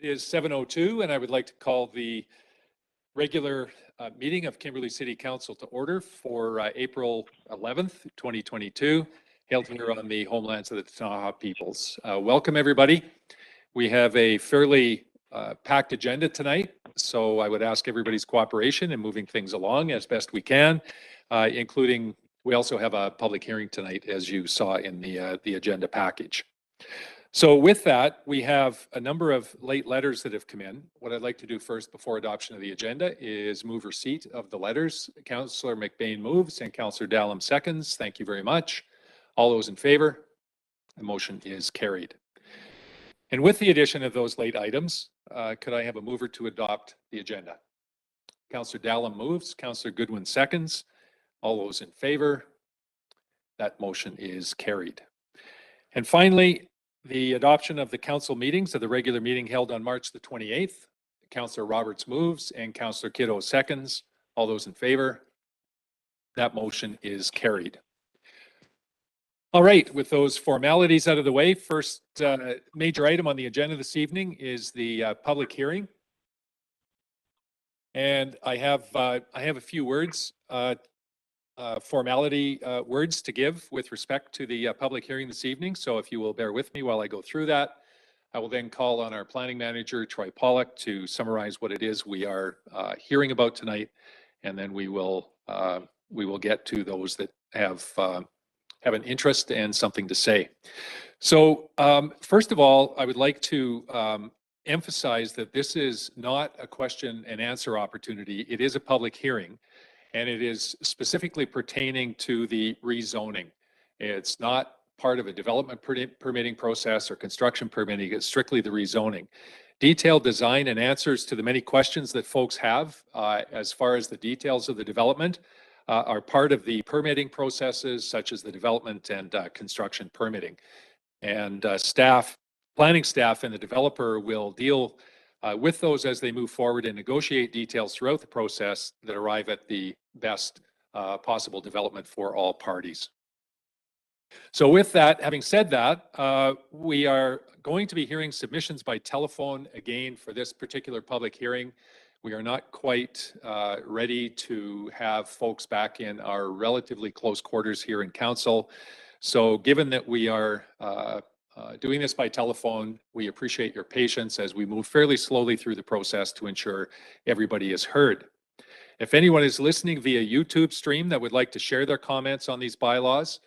It is 7:02, and I would like to call the regular meeting of Kimberley City Council to order for April 11th, 2022, held here on the homelands of the Ktunaxa peoples. Welcome, everybody. We have a fairly packed agenda tonight, so I would ask everybody's cooperation in moving things along as best we can, including we also have a public hearing tonight, as you saw in the agenda package. So with that, we have a number of late letters that have come in. What I'd like to do first before adoption of the agenda is move receipt of the letters. Councillor McBain moves and Councillor Dallum seconds. Thank you very much. All those in favor? The motion is carried. And with the addition of those late items, could I have a mover to adopt the agenda? Councillor Dallum moves, Councillor Goodwin seconds. All those in favor? That motion is carried. And finally, the adoption of the council meetings of the regular meeting held on March the 28th. Councillor Roberts moves and Councillor Kiddo seconds. All those in favor? That motion is carried. All right, with those formalities out of the way, first major item on the agenda this evening is the public hearing. And I have a few words, formality words to give with respect to the public hearing this evening. So if you will bear with me while I go through that, I will then call on our planning manager, Troy Pollock, to summarize what it is we are hearing about tonight. And then we will get to those that have an interest and something to say. So first of all, I would like to emphasize that this is not a question and answer opportunity. It is a public hearing. And it is specifically pertaining to the rezoning. It's not part of a development permitting process or construction permitting. It's strictly the rezoning. Detailed design and answers to the many questions that folks have as far as the details of the development are part of the permitting processes, such as the development and construction permitting. And planning staff and the developer will deal with those as they move forward and negotiate details throughout the process that arrive at the best possible development for all parties. So with that, having said that, we are going to be hearing submissions by telephone again for this particular public hearing. We are not quite ready to have folks back in our relatively close quarters here in council. So given that we are doing this by telephone, we appreciate your patience as we move fairly slowly through the process to ensure everybody is heard. If anyone is listening via YouTube stream that would like to share their comments on these bylaws,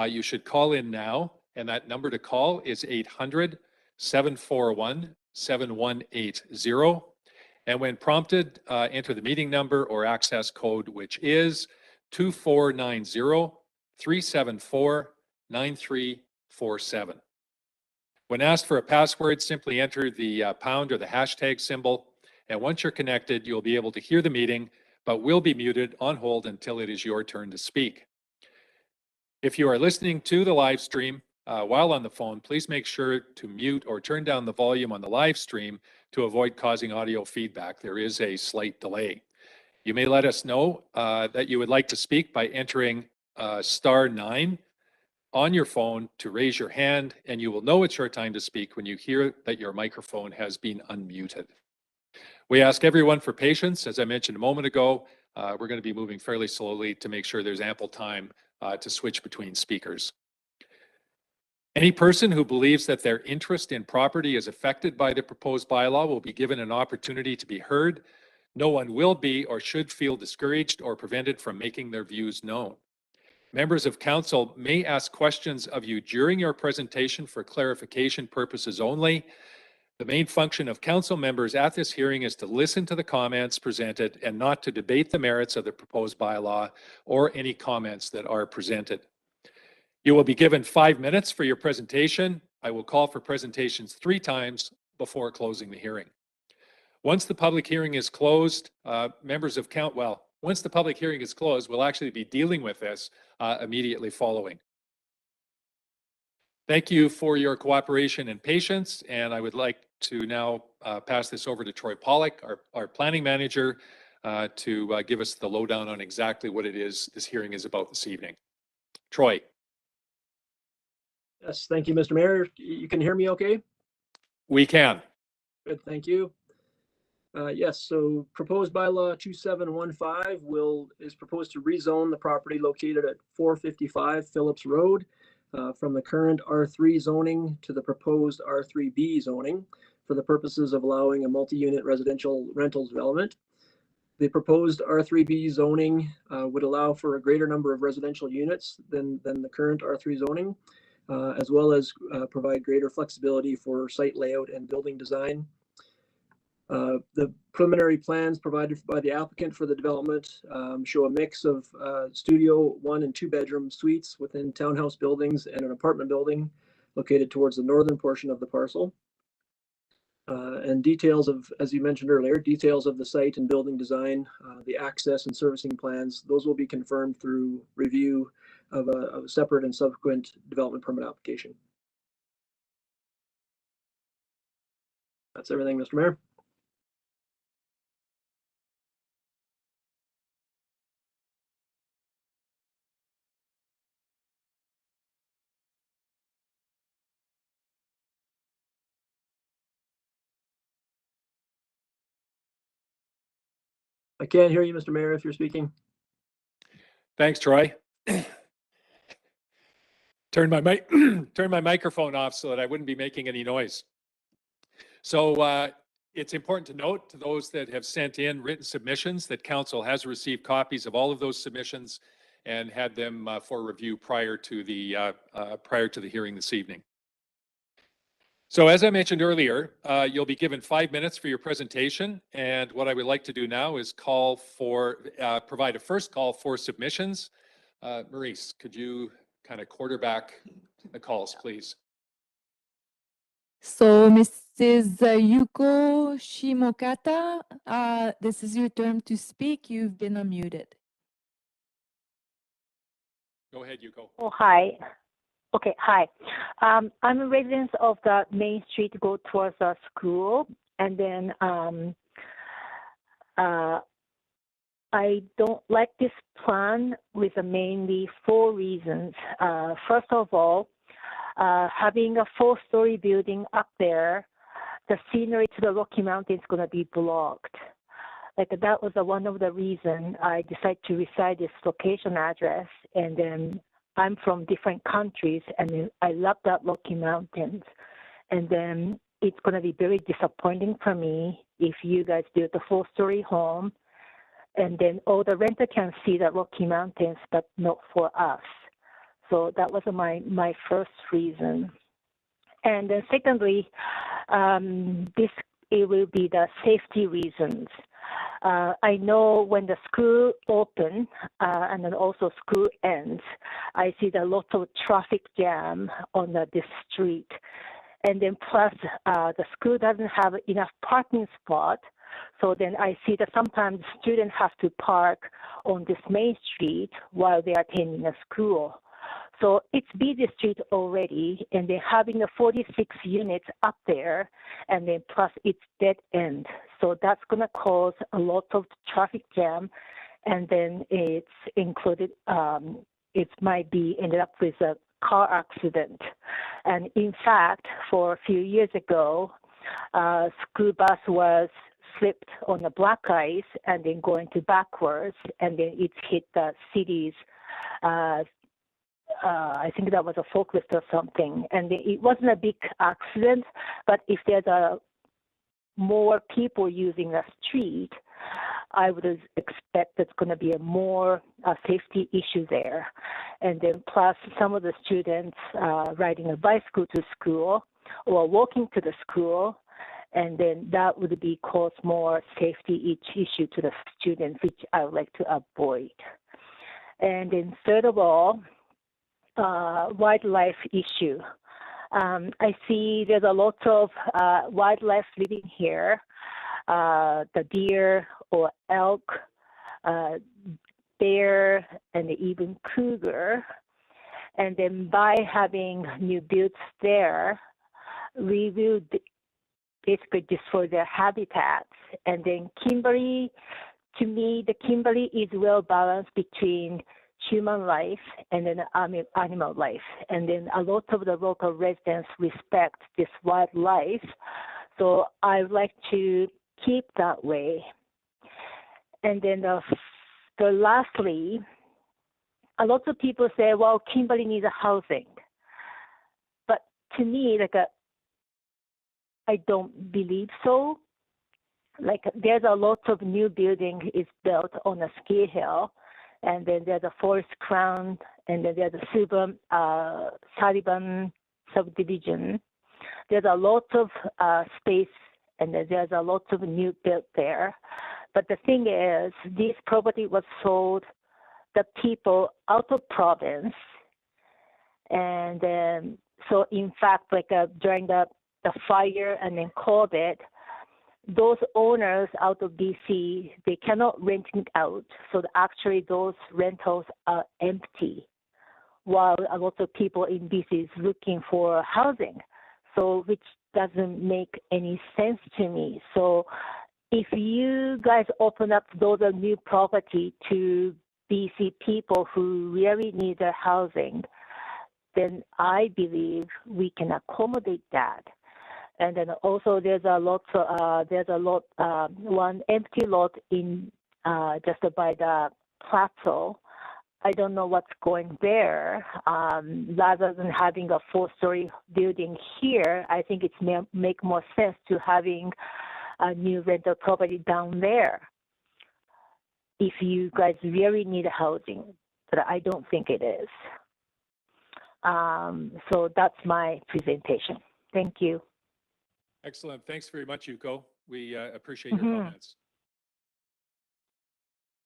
you should call in now, and that number to call is 800-741-7180. And when prompted, enter the meeting number or access code, which is 2490-374-9347. When asked for a password, simply enter the pound or the hashtag symbol. And once you're connected, you'll be able to hear the meeting, but will be muted on hold until it is your turn to speak. If you are listening to the live stream while on the phone, please make sure to mute or turn down the volume on the live stream to avoid causing audio feedback. There is a slight delay. You may let us know that you would like to speak by entering *9 on your phone to raise your hand, and you will know it's your time to speak when you hear that your microphone has been unmuted. We ask everyone for patience. As I mentioned a moment ago, we're going to be moving fairly slowly to make sure there's ample time to switch between speakers. Any person who believes that their interest in property is affected by the proposed bylaw will be given an opportunity to be heard. No one will be or should feel discouraged or prevented from making their views known. Members of council may ask questions of you during your presentation for clarification purposes only. The main function of council members at this hearing is to listen to the comments presented and not to debate the merits of the proposed bylaw or any comments that are presented. You will be given 5 minutes for your presentation. I will call for presentations 3 times before closing the hearing. Once the public hearing is closed, once the public hearing is closed, we'll actually be dealing with this immediately following. Thank you for your cooperation and patience, and I would like to now pass this over to Troy Pollock, our planning manager, to give us the lowdown on exactly what it is this hearing is about this evening. Troy. Yes, thank you, Mr. Mayor. You can hear me okay? We can. Good, thank you. Yes, so proposed bylaw 2715 is proposed to rezone the property located at 455 Phillips Road from the current R3 zoning to the proposed R3B zoning for the purposes of allowing a multi-unit residential rental development. The proposed R3B zoning would allow for a greater number of residential units than the current R3 zoning, as well as provide greater flexibility for site layout and building design. The preliminary plans provided by the applicant for the development show a mix of studio 1 and 2 bedroom suites within townhouse buildings and an apartment building located towards the northern portion of the parcel. And details of, as you mentioned earlier, details of the site and building design, the access and servicing plans, those will be confirmed through review of a separate and subsequent development permit application. That's everything, Mr. Mayor. I can't hear you, Mr. Mayor, if you're speaking. Thanks, Troy. Turn my microphone off so that I wouldn't be making any noise. So it's important to note to those that have sent in written submissions that council has received copies of all of those submissions and had them for review prior to the hearing this evening. So as I mentioned earlier, you'll be given 5 minutes for your presentation. And what I would like to do now is provide a first call for submissions. Maurice, could you kind of quarterback the calls, please? So, Mrs. Yuko Shimokata, this is your turn to speak. You've been unmuted. Go ahead, Yuko. Oh, hi. Okay, hi. I'm a resident of the Main Street, go towards the school, and then I don't like this plan with mainly 4 reasons. First of all, having a 4-story building up there, the scenery to the Rocky Mountains is going to be blocked. Like that was one of the reasons I decided to reside this location address, and then I'm from different countries, and I love that Rocky Mountains. And then it's going to be very disappointing for me if you guys build a 4-story home, and then all the renter can see the Rocky Mountains, but not for us. So that was my first reason. And then secondly, it will be the safety reasons. I know when the school opens and then also school ends, I see a lot of traffic jam on this street. And then plus the school doesn't have enough parking spot. So then I see that sometimes students have to park on this main street while they are attending a school. So it's busy street already, and then having the 46 units up there, and then plus it's dead end. So that's going to cause a lot of traffic jam, and then it's included, it might be ended up with a car accident. And in fact, for a few years ago, school bus was slipped on the black ice and then going to backwards, and then it hit the city's I think that was a forklift or something, and it wasn't a big accident, but if there's more people using the street, I would expect there's going to be a more safety issue there. And then plus some of the students riding a bicycle to school or walking to the school, and then that would be cause more safety issue to the students, which I would like to avoid. And then third of all, wildlife issue. I see there's a lot of wildlife living here, the deer or elk, bear, and even cougar. And then by having new builds there, we will basically destroy their habitats. And then Kimberley, to me, the Kimberley is well balanced between human life and then animal life. And then a lot of the local residents respect this wildlife. So I'd like to keep that way. And then the lastly, a lot of people say, well, Kimberley needs a housing. But to me, I don't believe so. Like there's a lot of new building is built on a ski hill, and then there's a Forest Crown, and then there's a Sullivan subdivision. There's a lot of space, and then there's a lot of new built there. But the thing is, this property was sold the people out of province, and then so in fact, like during the fire and then COVID, those owners out of BC, they cannot rent it out. So actually those rentals are empty while a lot of people in BC is looking for housing. So which doesn't make any sense to me. So if you guys open up those new property to BC people who really need their housing, then I believe we can accommodate that. And then also there's one empty lot in just by the plateau. I don't know what's going there. Rather than having a 4-story building here, I think it's make more sense to having a new rental property down there. If you guys really need housing, but I don't think it is. So that's my presentation. Thank you. Excellent. Thanks very much, Yuko. We appreciate your comments.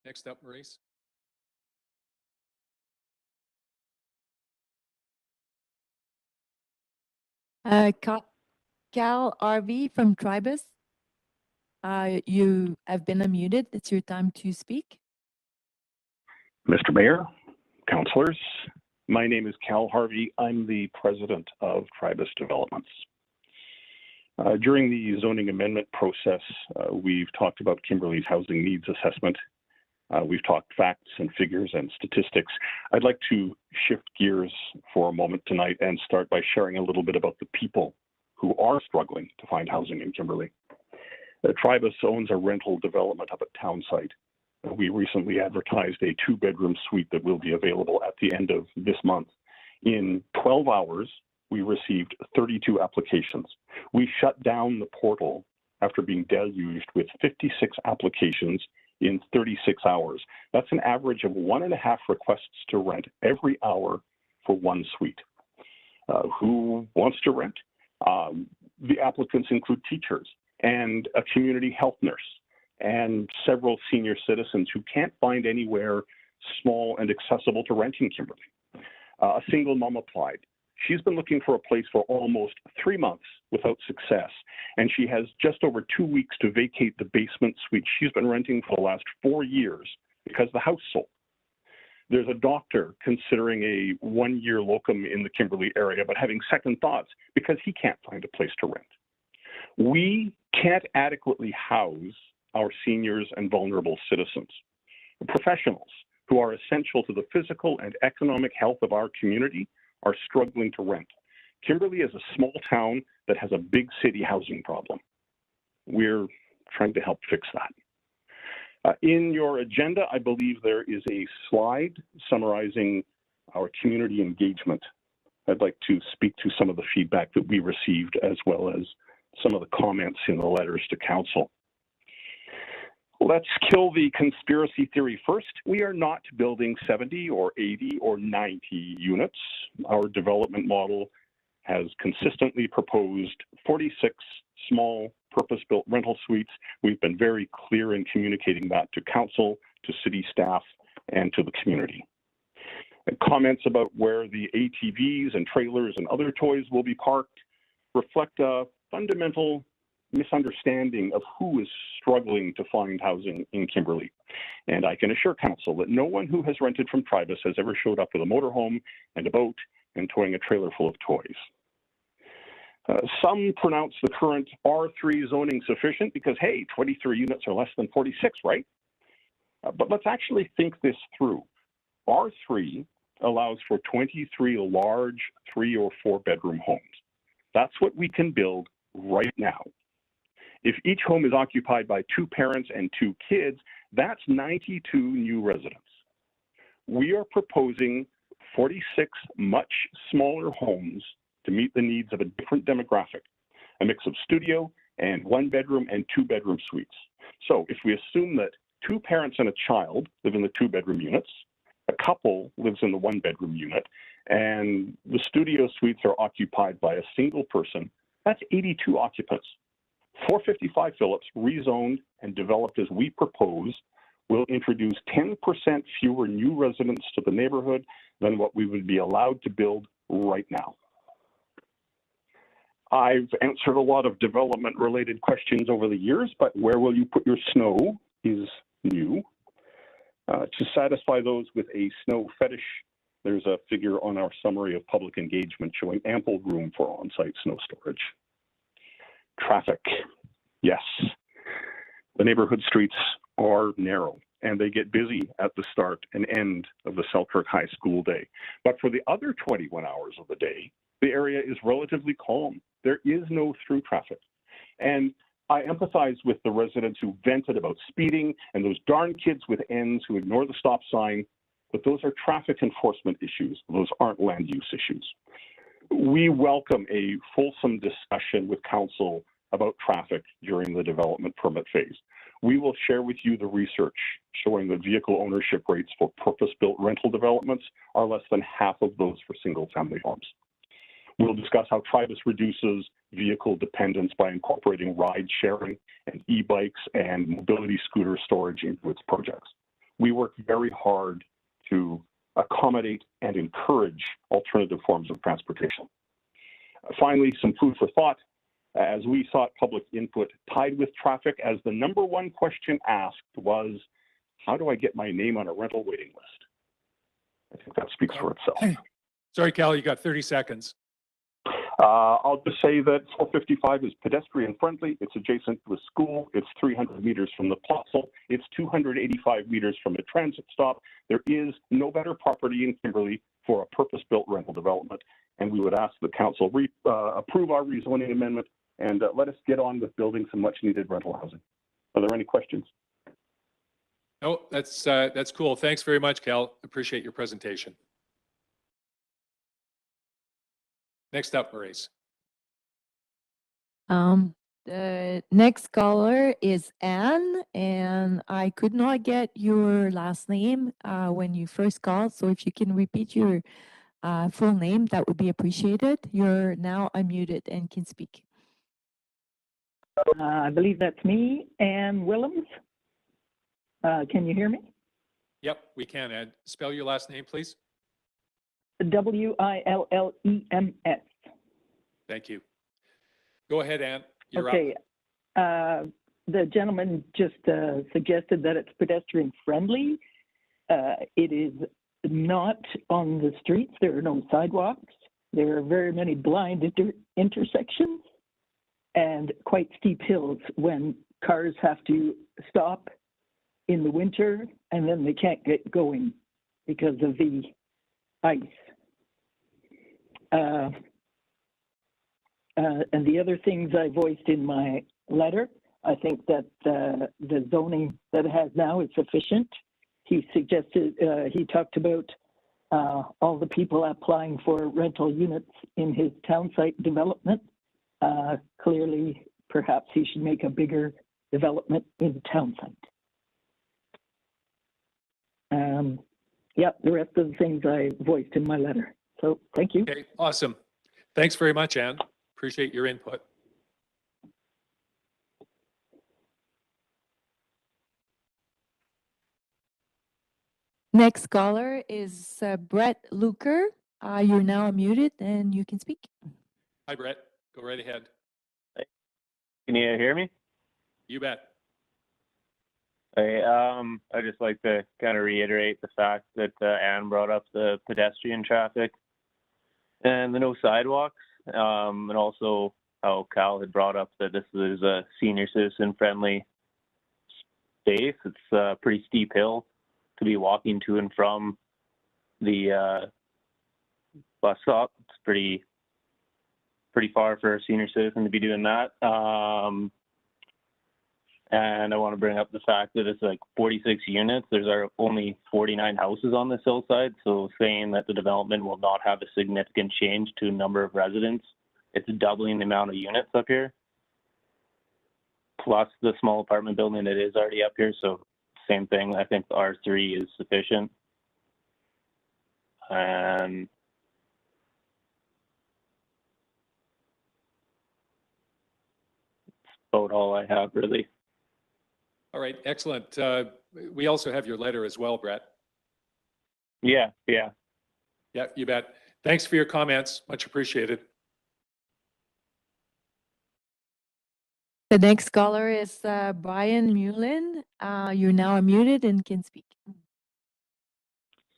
Next up, Maurice. Cal RV from Tribus. You have been unmuted. It's your time to speak. Mr. Mayor, councilors, my name is Cal Harvey. I'm the president of Tribus Developments. During the zoning amendment process, we've talked about Kimberley's housing needs assessment. We've talked facts and figures and statistics. I'd like to shift gears for a moment tonight and start by sharing a little bit about the people who are struggling to find housing in Kimberley. Tribus owns a rental development up at town site. We recently advertised a 2-bedroom suite that will be available at the end of this month. In 12 hours, we received 32 applications. We shut down the portal after being deluged with 56 applications in 36 hours. That's an average of 1.5 requests to rent every hour for one suite. Who wants to rent? The applicants include teachers and a community health nurse and several senior citizens who can't find anywhere small and accessible to rent in Kimberley. A single mom applied. She's been looking for a place for almost 3 months without success, and she has just over 2 weeks to vacate the basement suite she's been renting for the last 4 years because the house sold. There's a doctor considering a 1-year locum in the Kimberley area, but having second thoughts because he can't find a place to rent. We can't adequately house our seniors and vulnerable citizens. Professionals who are essential to the physical and economic health of our community are struggling to rent. Kimberley is a small town that has a big city housing problem. We're trying to help fix that. In your agenda, I believe there is a slide summarizing our community engagement. I'd like to speak to some of the feedback that we received as well as some of the comments in the letters to council. Let's kill the conspiracy theory first. We are not building 70 or 80 or 90 units. Our development model has consistently proposed 46 small purpose-built rental suites. We've been very clear in communicating that to council, to city staff, and to the community. And comments about where the ATVs and trailers and other toys will be parked reflect a fundamental misunderstanding of who is struggling to find housing in Kimberley. And I can assure council that no one who has rented from Tribus has ever showed up with a motorhome and a boat and towing a trailer full of toys. Some pronounce the current R3 zoning sufficient because, hey, 23 units are less than 46, right? But let's actually think this through. R3 allows for 23 large 3 or 4 bedroom homes. That's what we can build right now If each home is occupied by 2 parents and 2 kids, that's 92 new residents. We are proposing 46 much smaller homes to meet the needs of a different demographic, a mix of studio and 1-bedroom and 2-bedroom suites. So if we assume that 2 parents and a child live in the 2-bedroom units, a couple lives in the 1-bedroom unit, and the studio suites are occupied by a single person, that's 82 occupants. 455 Phillips, rezoned and developed as we propose, will introduce 10% fewer new residents to the neighborhood than what we would be allowed to build right now. I've answered a lot of development-related questions over the years, but where will you put your snow is new. To satisfy those with a snow fetish, there's a figure on our summary of public engagement showing ample room for on-site snow storage. Traffic, yes. The neighborhood streets are narrow and they get busy at the start and end of the Selkirk High School day. But for the other 21 hours of the day, the area is relatively calm. There is no through traffic. And I empathize with the residents who vented about speeding and those darn kids with ends who ignore the stop sign, but those are traffic enforcement issues. Those aren't land use issues. We welcome a fulsome discussion with council about traffic during the development permit phase. We will share with you the research showing that vehicle ownership rates for purpose-built rental developments are less than half of those for single-family homes. We'll discuss how Tribus reduces vehicle dependence by incorporating ride sharing and e-bikes and mobility scooter storage into its projects. We work very hard to accommodate and encourage alternative forms of transportation. Finally, some food for thought. As we sought public input tied with traffic, as the #1 question asked was, how do I get my name on a rental waiting list? I think that speaks for itself. Sorry, Cal, you got 30 seconds. I'll just say that 455 is pedestrian friendly. It's adjacent to a school. It's 300 meters from the plaza. It's 285 meters from a transit stop. There is no better property in Kimberley for a purpose-built rental development. And we would ask the council approve our rezoning amendment and let us get on with building some much needed rental housing. Are there any questions? No, that's cool. Thanks very much, Cal. Appreciate your presentation. Next up, Maurice. The next caller is Anne, and I could not get your last name when you first called. So if you can repeat your full name, that would be appreciated. You're now unmuted and can speak. I believe that's me, Ann Willems. Can you hear me? Yep, we can, Ed. Spell your last name, please. Willems. Thank you. Go ahead, Ann. You're okay. up. The gentleman just suggested that it's pedestrian friendly. It is not on the streets. There are no sidewalks. There are very many blind intersections and quite steep hills when cars have to stop in the winter and then they can't get going because of the ice. And the other things I voiced in my letter, I think that the zoning that it has now is sufficient. He suggested, he talked about all the people applying for rental units in his town site development. Clearly, perhaps he should make a bigger development in the town site. Yeah, the rest of the things I voiced in my letter. So thank you. Okay, awesome. Thanks very much, Ann. Appreciate your input. Next caller is Brett Luker. You're now unmuted and you can speak. Hi, Brett. Go right ahead. Can you hear me? You bet. Okay, I'd just like to kind of reiterate the fact that Anne brought up the pedestrian traffic and the no sidewalks, and also how Cal had brought up that this is a senior citizen friendly space. It's a pretty steep hill to be walking to and from the bus stop. It's pretty far for a senior citizen to be doing that. And I want to bring up the fact that it's like 46 units. There's only 49 houses on this hillside. So saying that the development will not have a significant change to number of residents, it's doubling the amount of units up here. Plus the small apartment building that is already up here. So same thing. I think the R3 is sufficient. And that's about all I have, really. All right, excellent. We also have your letter as well, Brett. Yeah. Yeah, you bet. Thanks for your comments. Much appreciated. The next caller is Brian Mullen. You're now unmuted and can speak.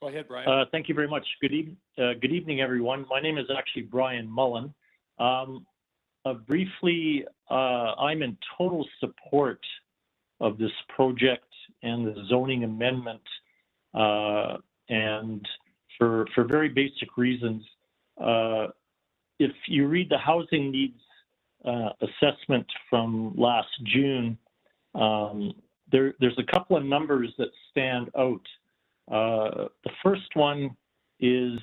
Go ahead, Brian. Thank you very much. Good evening, everyone. My name is actually Brian Mullen. Briefly, I'm in total support of this project and the zoning amendment, and for very basic reasons. If you read the housing needs assessment from last June, there's a couple of numbers that stand out. The first one is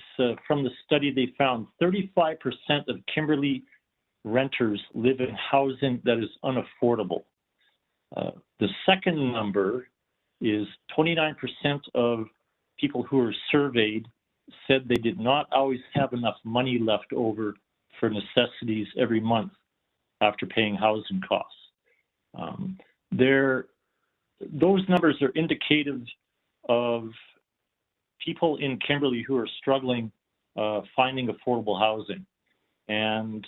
from the study. They found 35% of Kimberley renters live in housing that is unaffordable. The second number is 29% of people who were surveyed said they did not always have enough money left over for necessities every month after paying housing costs. Those numbers are indicative of people in Kimberley who are struggling finding affordable housing. And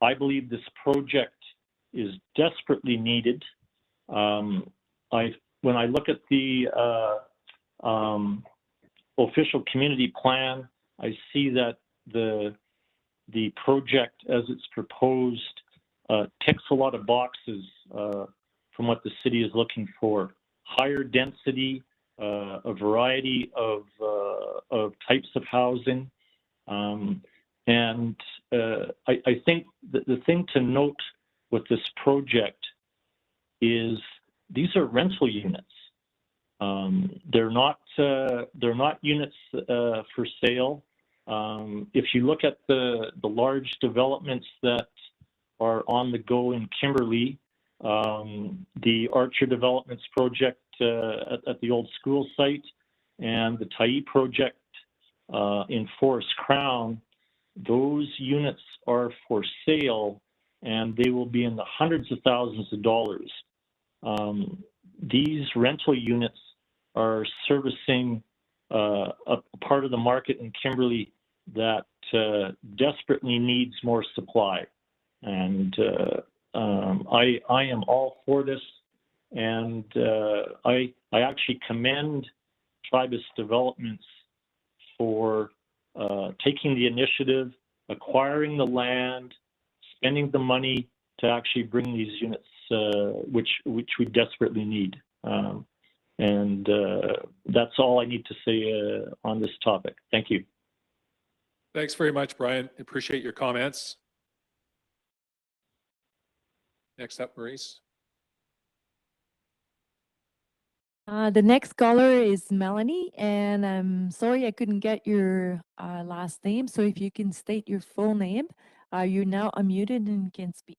I believe this project is desperately needed. When I look at the official community plan, I see that the project as it's proposed ticks a lot of boxes from what the city is looking for. Higher density, a variety of types of housing. And I think that the thing to note with this project is these are rental units. They're not units for sale. If you look at the large developments that are on the go in Kimberley, the Archer Developments project at the old school site and the Tai project in Forest Crown, those units are for sale and they will be in the hundreds of thousands of dollars. These rental units are servicing a part of the market in Kimberley that desperately needs more supply. And I am all for this, and I actually commend Tribus Developments for taking the initiative, acquiring the land, spending the money to actually bring these units, which we desperately need. And that's all I need to say on this topic. Thank you. Thanks very much, Brian. Appreciate your comments. Next up, Maurice. The next caller is Melanie, and I'm sorry I couldn't get your last name. So if you can state your full name, you're now unmuted and can speak.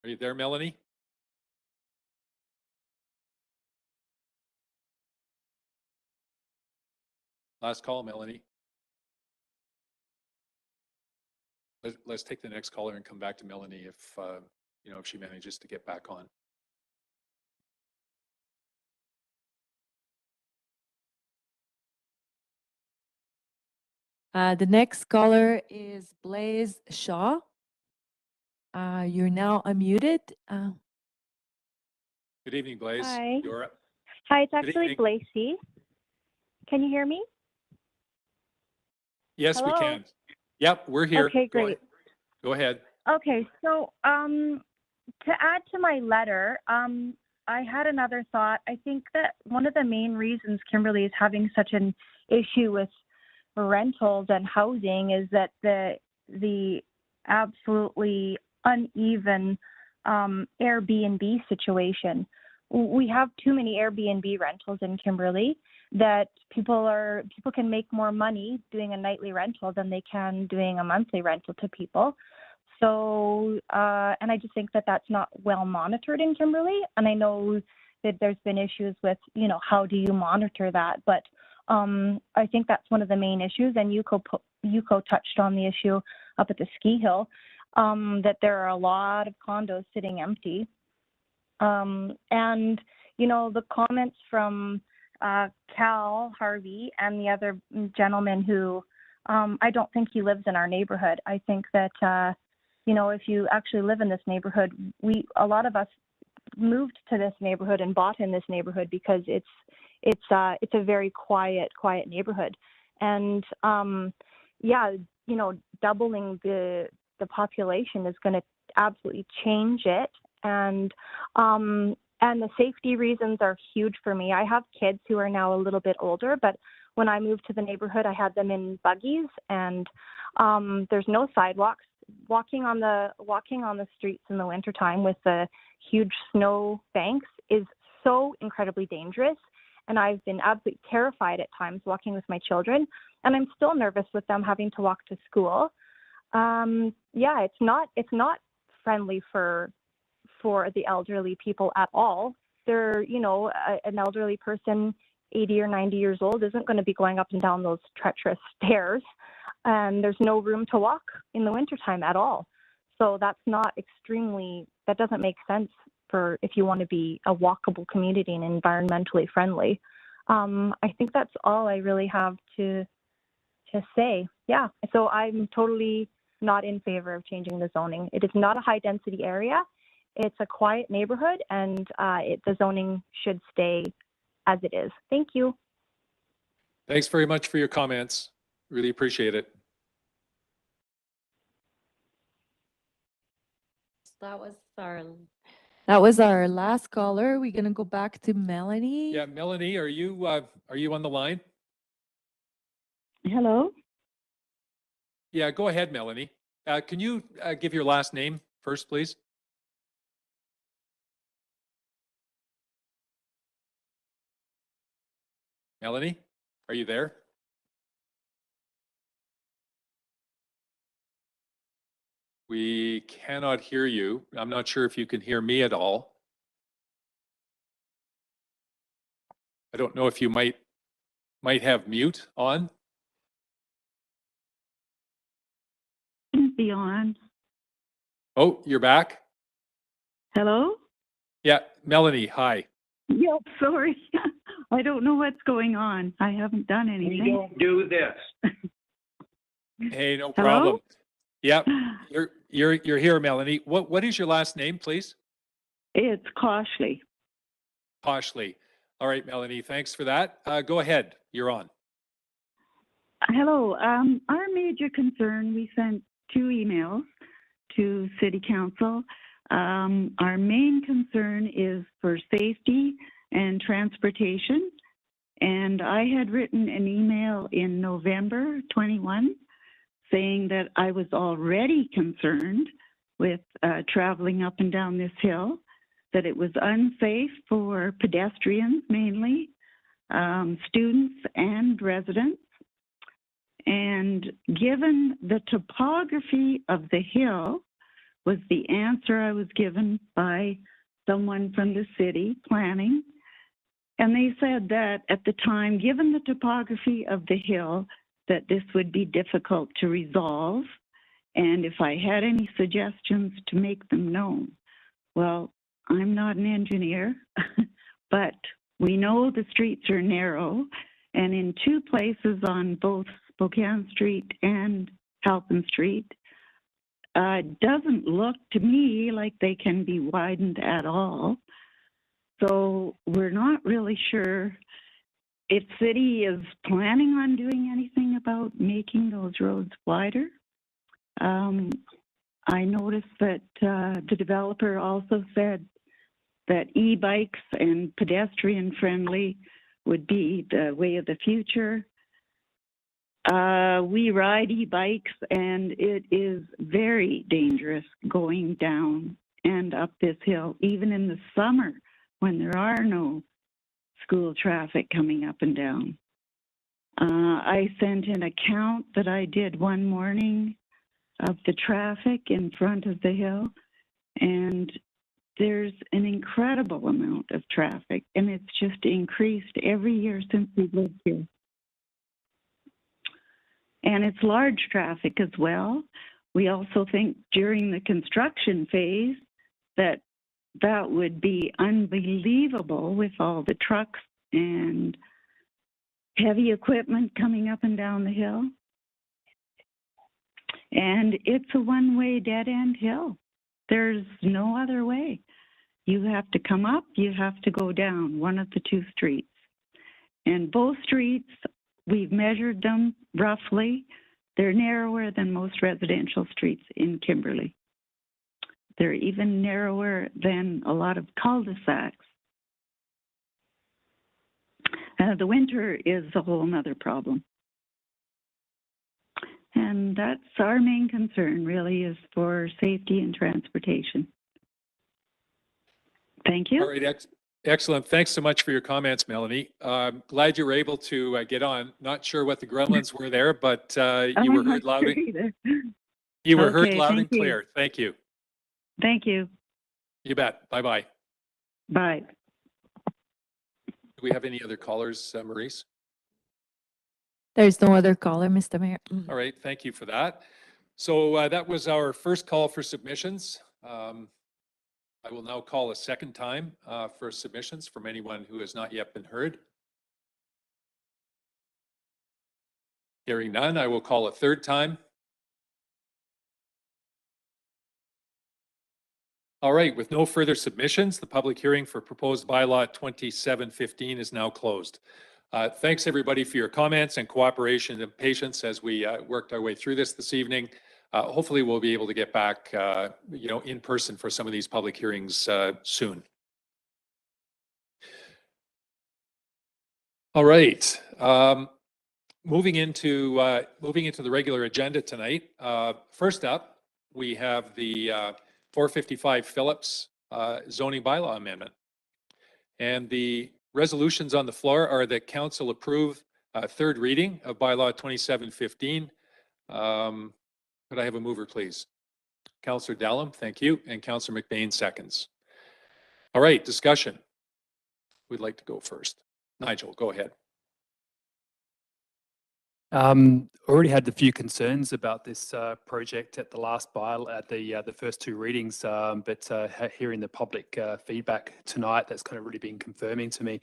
Are you there, Melanie? Last call, Melanie. Let's take the next caller and come back to Melanie if if she manages to get back on. The next caller is Blaise Shaw. You're now unmuted. Good evening, Blaise. Hi. You're up. Hi, it's Good actually evening. Blaise. Can you hear me? Yes, Hello? we can. Yep, we're here. Okay, great. Go ahead. Okay, so to add to my letter, I had another thought. I think that one of the main reasons Kimberley is having such an issue with rentals and housing is that the absolutely uneven Airbnb situation. We have too many Airbnb rentals in Kimberley that people can make more money doing a nightly rental than they can doing a monthly rental to people. So, and I just think that that's not well monitored in Kimberley. And I know that there's been issues with, you know, how do you monitor that? But I think that's one of the main issues. And Yuko touched on the issue up at the ski hill, that there are a lot of condos sitting empty. And, you know, the comments from Cal Harvey and the other gentleman who, I don't think he lives in our neighborhood. I think that, you know, if you actually live in this neighborhood, a lot of us moved to this neighborhood and bought in this neighborhood because it's a very quiet neighborhood. And yeah, you know, doubling the population is going to absolutely change it. And the safety reasons are huge for me. I have kids who are now a little bit older, but when I moved to the neighborhood, I had them in buggies, and there's no sidewalks. Walking on the streets in the wintertime with the huge snow banks is so incredibly dangerous. And I've been absolutely terrified at times walking with my children, and I'm still nervous with them having to walk to school. Yeah, it's not friendly for the elderly people at all. They're, you know, an elderly person, 80 or 90 years old, isn't going to be going up and down those treacherous stairs. And there's no room to walk in the wintertime at all. So that doesn't make sense for if you want to be a walkable community and environmentally friendly. I think that's all I really have to say. Yeah, so I'm totally not in favor of changing the zoning. It is not a high density area. It's a quiet neighborhood, and the zoning should stay as it is. Thank you. Thanks very much for your comments. Really appreciate it. That was our last caller. We're gonna go back to Melanie. Yeah, Melanie, are you on the line? Hello? Yeah, go ahead, Melanie. Can you give your last name first, please? Melanie, are you there? We cannot hear you. I'm not sure if you can hear me at all. I don't know if you might have mute on. Be on. Oh, you're back? Hello? Yeah, Melanie, hi. Yep, sorry. I don't know what's going on. I haven't done anything. We don't do this. Hey, no Hello? problem. Yep, you're here, Melanie. What is your last name, please? It's Coshley. Poshley. All right, Melanie, thanks for that. Go ahead, you're on. Hello. Our major concern, we sent 2 emails to City Council. Our main concern is for safety and transportation. And I had written an email in November 21 saying that I was already concerned with traveling up and down this hill, that it was unsafe for pedestrians mainly, students and residents. And given the topography of the hill was the answer I was given by someone from the city planning. And they said that at the time, given the topography of the hill, that this would be difficult to resolve. And if I had any suggestions, to make them known. Well, I'm not an engineer, but we know the streets are narrow. And in 2 places on both Spokane Street and Halpin Street, doesn't look to me like they can be widened at all. So we're not really sure if city is planning on doing anything about making those roads wider. I noticed that the developer also said that e-bikes and pedestrian friendly would be the way of the future. We ride e-bikes, and it is very dangerous going down and up this hill, even in the summer when there are no school traffic coming up and down. I sent an account that I did one morning of the traffic in front of the hill, and there's an incredible amount of traffic, and it's just increased every year since we've lived here. And it's large traffic as well. We also think during the construction phase that that would be unbelievable with all the trucks and heavy equipment coming up and down the hill. And it's a one-way dead-end hill. There's no other way. You have to come up, you have to go down one of the two streets. And both streets, we've measured them roughly. They're narrower than most residential streets in Kimberley. They're even narrower than a lot of cul-de-sacs. The winter is a whole nother problem. And that's our main concern, really, is for safety and transportation. Thank you. All right, excellent. Thanks so much for your comments, Melanie. Glad you were able to get on. Not sure what the gremlins were there, but you were heard loud and clear. Thank you. Thank you. You bet. Bye-bye. Bye. Do we have any other callers, Maurice? There's no other caller, Mr. Mayor. All right, thank you for that. So that was our first call for submissions. I will now call a second time for submissions from anyone who has not yet been heard. Hearing none, I will call a third time. All right, with no further submissions, the public hearing for proposed bylaw 2715 is now closed. Thanks everybody for your comments and cooperation and patience as we worked our way through this evening. Hopefully we'll be able to get back, in person for some of these public hearings soon. All right, moving into the regular agenda tonight. First up, we have the 455 Phillips zoning bylaw amendment. And the resolutions on the floor are that council approve third reading of bylaw 2715. Could I have a mover, please? Councillor Dallum, thank you. And Councillor McBain seconds. All right, discussion. We'd like to go first. Nigel, go ahead. Already had a few concerns about this project at the last bylaw, the first two readings, but hearing the public feedback tonight, that's kind of really been confirming to me.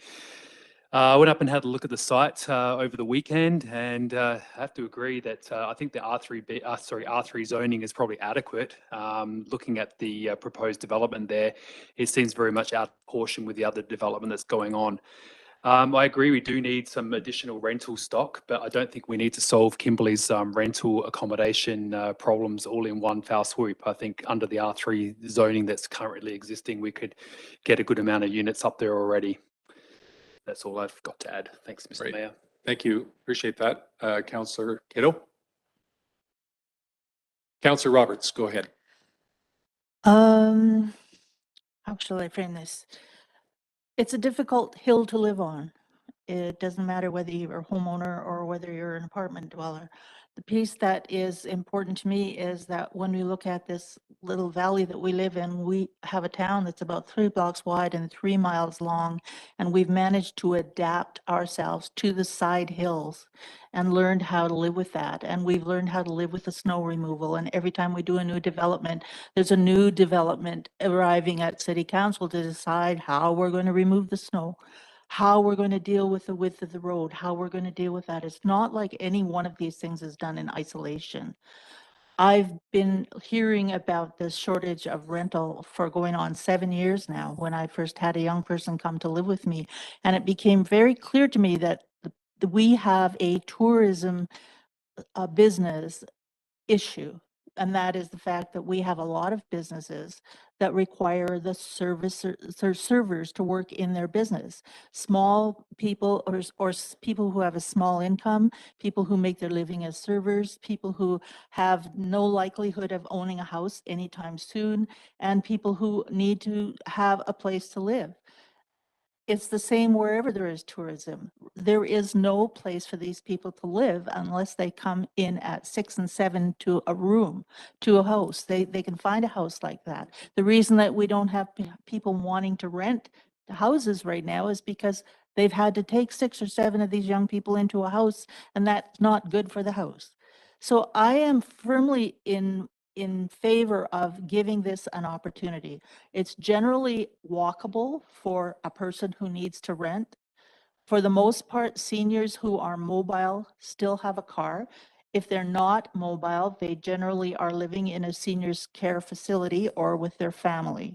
I went up and had a look at the site over the weekend, and I have to agree that I think the R3 zoning is probably adequate. Looking at the proposed development there, it seems very much out of proportion with the other development that's going on. I agree we do need some additional rental stock, but I don't think we need to solve Kimberley's rental accommodation problems all in one foul swoop. I think under the R3 zoning that's currently existing, we could get a good amount of units up there already. That's all I've got to add. Thanks, Mr. Mayor. Thank you. Appreciate that. Councillor Kiddo. Councillor Roberts, go ahead. How shall I frame this? It's a difficult hill to live on. It doesn't matter whether you're a homeowner or whether you're an apartment dweller. The piece that is important to me is that when we look at this little valley that we live in, we have a town that's about 3 blocks wide and 3 miles long, and we've managed to adapt ourselves to the side hills and learned how to live with that. And we've learned how to live with the snow removal. And every time we do a new development, there's a new development arriving at City Council to decide how we're going to remove the snow, how we're going to deal with the width of the road, how we're going to deal with that. It's not like any one of these things is done in isolation. I've been hearing about this shortage of rental for going on 7 years now when I first had a young person come to live with me. And it became very clear to me that we have a tourism business issue and that is the fact that we have a lot of businesses that require the servers to work in their business. Small people or people who have a small income, people who make their living as servers, people who have no likelihood of owning a house anytime soon, and people who need to have a place to live. It's the same wherever there is tourism. There is no place for these people to live unless they come in at 6 and 7 to a room, to a house. They can find a house like that. The reason that we don't have people wanting to rent houses right now is because they've had to take 6 or 7 of these young people into a house, and that's not good for the house. So I am firmly in favor of giving this an opportunity. It's generally walkable for a person who needs to rent. For the most part, seniors who are mobile still have a car. If they're not mobile, they generally are living in a seniors care facility or with their family.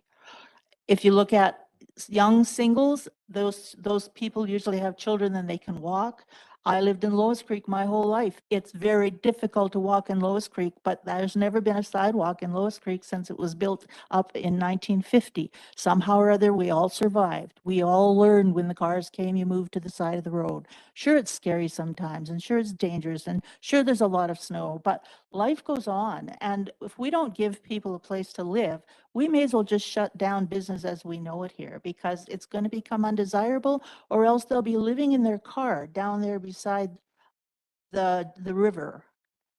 If you look at young singles, those people usually have children and they can walk. I lived in Lois Creek my whole life. It's very difficult to walk in Lois Creek, but there's never been a sidewalk in Lois Creek since it was built up in 1950. Somehow or other, we all survived. We all learned when the cars came, you moved to the side of the road. Sure, it's scary sometimes, and sure, it's dangerous, and sure, there's a lot of snow, but life goes on. And if we don't give people a place to live, we may as well just shut down business as we know it here, because it's going to become undesirable, or else they'll be living in their car down there beside the river.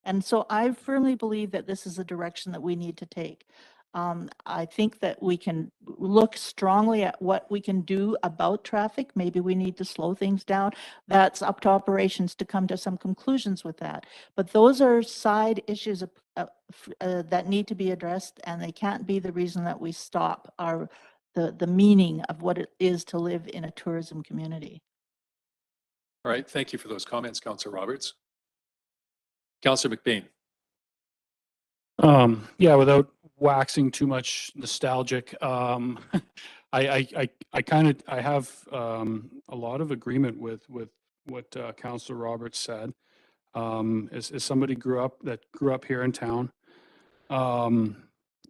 And so I firmly believe that this is the direction that we need to take. I think that we can look strongly at what we can do about traffic. Maybe we need to slow things down. That's up to operations to come to some conclusions with that. But those are side issues that need to be addressed, and they can't be the reason that we stop the meaning of what it is to live in a tourism community. All right, thank you for those comments, Councillor Roberts. Councillor McBain. Yeah, without waxing too much nostalgic, I have a lot of agreement with what Councillor Roberts said. As somebody grew up here in town,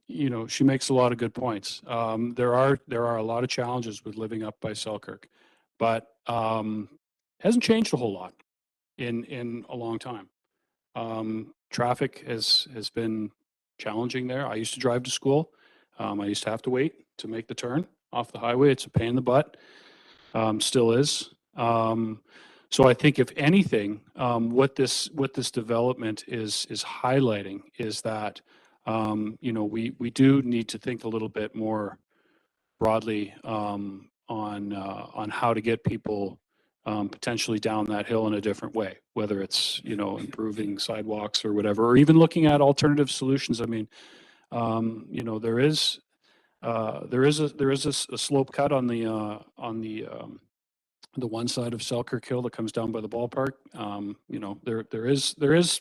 you know, she makes a lot of good points. There are a lot of challenges with living up by Selkirk, but hasn't changed a whole lot in a long time. Traffic has been challenging there. I used to drive to school. I used to have to wait to make the turn off the highway. It's a pain in the butt. Still is. So I think if anything, what this development is highlighting is that you know, we do need to think a little bit more broadly on how to get people potentially down that hill in a different way, whether it's, you know, improving sidewalks or whatever, or even looking at alternative solutions. I mean, you know, there is a slope cut on the one side of Selkirk Hill that comes down by the ballpark. You know, there is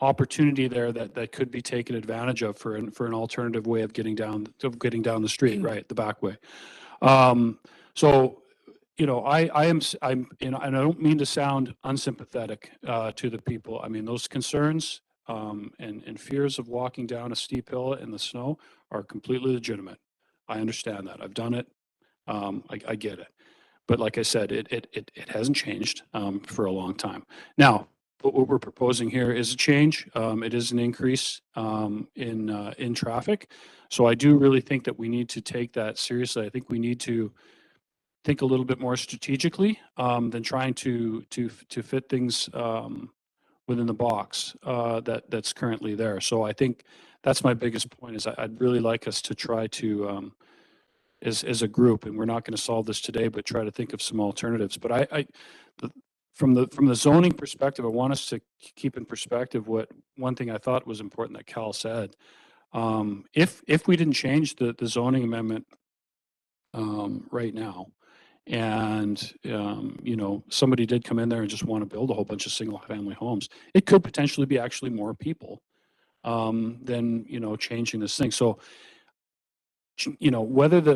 opportunity there that could be taken advantage of for an alternative way of getting down the street, right, the back way. So, you know, I'm, you know, and I don't mean to sound unsympathetic to the people. I mean, those concerns and fears of walking down a steep hill in the snow are completely legitimate. I understand that. I've done it. I get it. But like I said, it hasn't changed for a long time. Now, what we're proposing here is a change. It is an increase in traffic. So I do really think that we need to take that seriously. I think we need to think a little bit more strategically than trying to fit things within the box that's currently there. So I think that's my biggest point. Is I'd really like us to try to as a group, and we're not going to solve this today, but try to think of some alternatives. But from the zoning perspective, I want us to keep in perspective one thing I thought was important that Cal said. If we didn't change the zoning amendment right now, and you know, somebody did come in there and just want to build a whole bunch of single family homes, it could potentially be actually more people than, you know, changing this thing. So, you know, whether the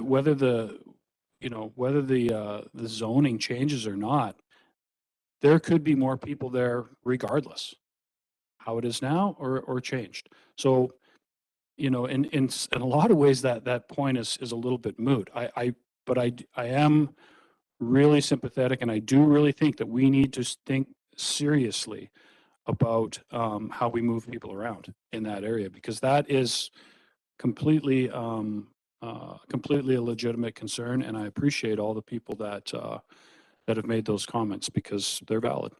zoning changes or not, there could be more people there regardless. how it is now or changed. So, you know, in a lot of ways that point is a little bit moot. But I am really sympathetic, and I do really think that we need to think seriously about how we move people around in that area, because that is completely completely a legitimate concern, and I appreciate all the people that that have made those comments because they're valid.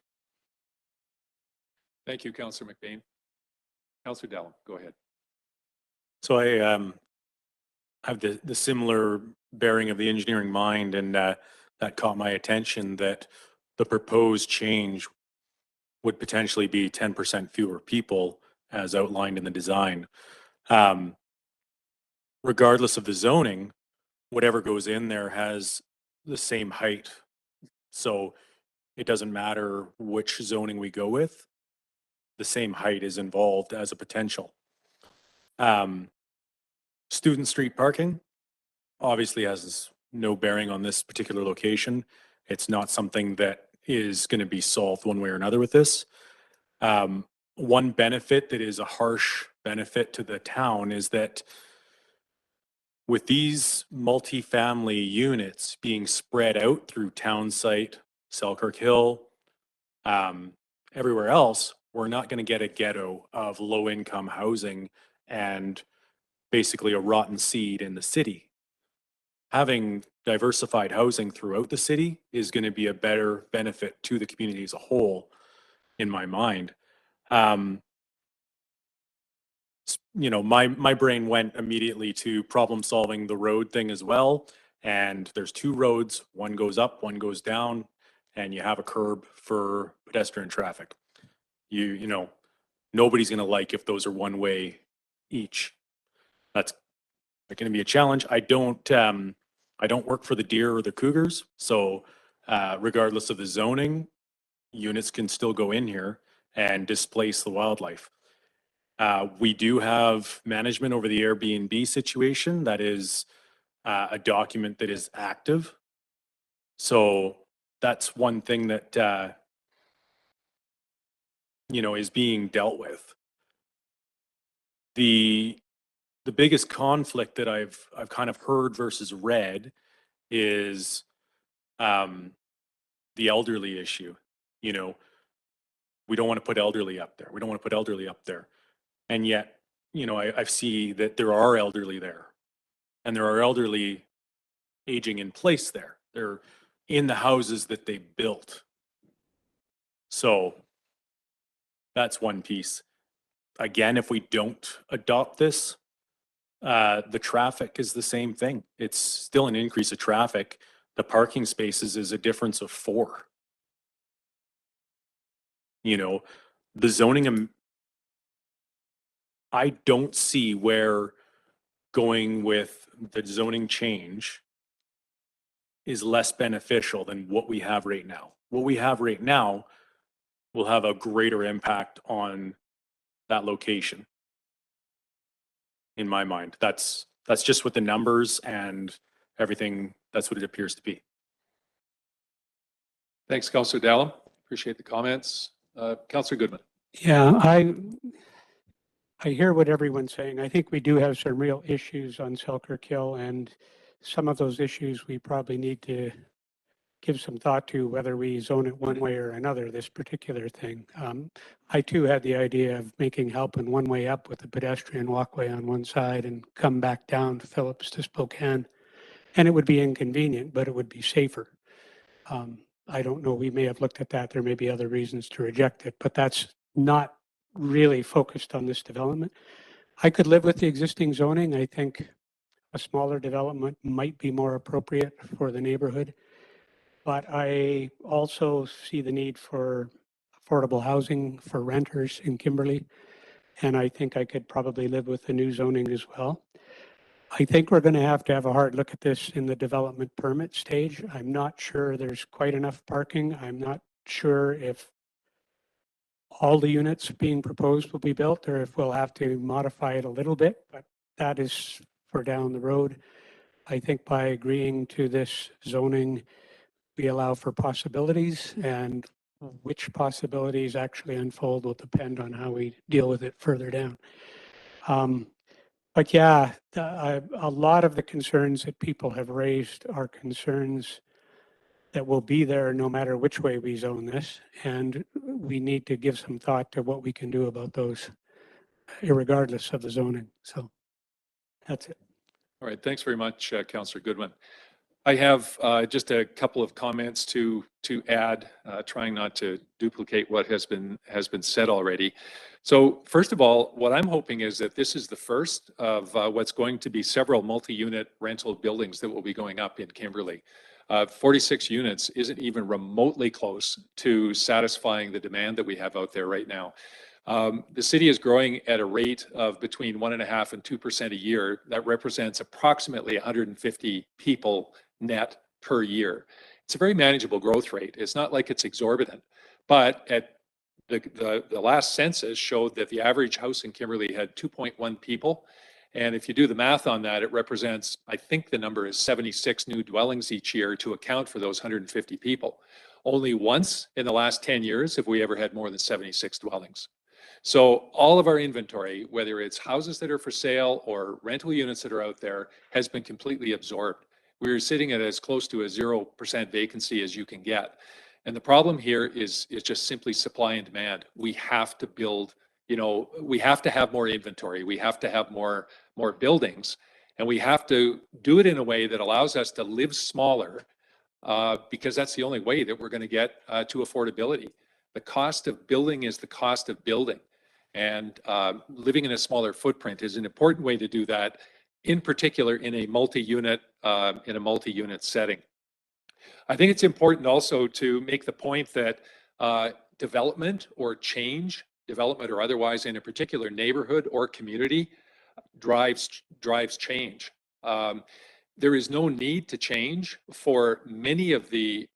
Thank you, Councillor McBain. Councillor Dallin, go ahead. So I have the similar bearing of the engineering mind, and that caught my attention that the proposed change would potentially be 10% fewer people as outlined in the design. Regardless of the zoning, whatever goes in there has the same height. So it doesn't matter which zoning we go with, the same height is involved as a potential. Student street parking obviously has no bearing on this particular location. It's not something that is going to be solved one way or another with this. One benefit that is a harsh benefit to the town is that with these multifamily units being spread out through Town Site, Selkirk Hill, everywhere else, we're not going to get a ghetto of low-income housing and basically a rotten seed in the city. Having diversified housing throughout the city is going to be a better benefit to the community as a whole, in my mind. You know, my brain went immediately to problem solving the road thing as well. And there's two roads, one goes up, one goes down, and you have a curb for pedestrian traffic. You know, nobody's going to like if those are one way each. That's going to be a challenge. I don't work for the Deer or the Cougars, so regardless of the zoning, units can still go in here and displace the wildlife. We do have management over the Airbnb situation. That is a document that is active. So that's one thing that you know, is being dealt with. The biggest conflict that I've kind of heard versus read is the elderly issue. You know, we don't want to put elderly up there. We don't want to put elderly up there. And yet, you know, I see that there are elderly there, and there are elderly aging in place there. They're in the houses that they built. So that's one piece. Again, if we don't adopt this, the traffic is the same thing. It's still an increase of traffic. The parking spaces is a difference of 4. You know, the zoning, I don't see where going with the zoning change is less beneficial than what we have right now. What we have right now will have a greater impact on that location. In my mind, that's just with the numbers and everything. That's what it appears to be. Thanks, Councillor Dallin. Appreciate the comments. Councillor Goodman. Yeah, I hear what everyone's saying. I think we do have some real issues on Selkirk Hill, and some of those issues we probably need to give some thought to, whether we zone it one way or another, this particular thing. I too had the idea of making Halpin one way up with a pedestrian walkway on one side and come back down to Phillips to Spokane. And it would be inconvenient, but it would be safer. I don't know, we may have looked at that. There may be other reasons to reject it, but that's not really focused on this development. I could live with the existing zoning. I think a smaller development might be more appropriate for the neighborhood. But I also see the need for affordable housing for renters in Kimberley. And I think I could probably live with the new zoning as well. I think we're going to have a hard look at this in the development permit stage. I'm not sure there's quite enough parking. I'm not sure if all the units being proposed will be built or if we'll have to modify it a little bit, but that is for down the road. I think by agreeing to this zoning, we allow for possibilities and which possibilities actually unfold will depend on how we deal with it further down. But yeah, a lot of the concerns that people have raised are concerns that will be there no matter which way we zone this. And we need to give some thought to what we can do about those, regardless of the zoning. So that's it. All right, thanks very much, Councillor Goodwin. I have just a couple of comments to add, trying not to duplicate what has been said already. So first of all, what I'm hoping is that this is the first of what's going to be several multi-unit rental buildings that will be going up in Kimberley. 46 units isn't even remotely close to satisfying the demand that we have out there right now. The city is growing at a rate of between 1.5% and 2% a year. That represents approximately 150 people net per year. It's a very manageable growth rate. It's not like it's exorbitant, but at the last census showed that the average house in Kimberley had 2.1 people. And if you do the math on that, it represents, I think the number is 76 new dwellings each year to account for those 150 people. Only once in the last 10 years have we ever had more than 76 dwellings. So all of our inventory, whether it's houses that are for sale or rental units that are out there, has been completely absorbed. We're sitting at as close to a 0% vacancy as you can get. And the problem here is just simply supply and demand. We have to build, we have to have more inventory. We have to have more buildings, and we have to do it in a way that allows us to live smaller, because that's the only way that we're going to get to affordability. The cost of building is the cost of building. And living in a smaller footprint is an important way to do that, in particular in a multi-unit setting. I think it's important also to make the point that development or change, development or otherwise, in a particular neighborhood or community drives change. There is no need to change for many of the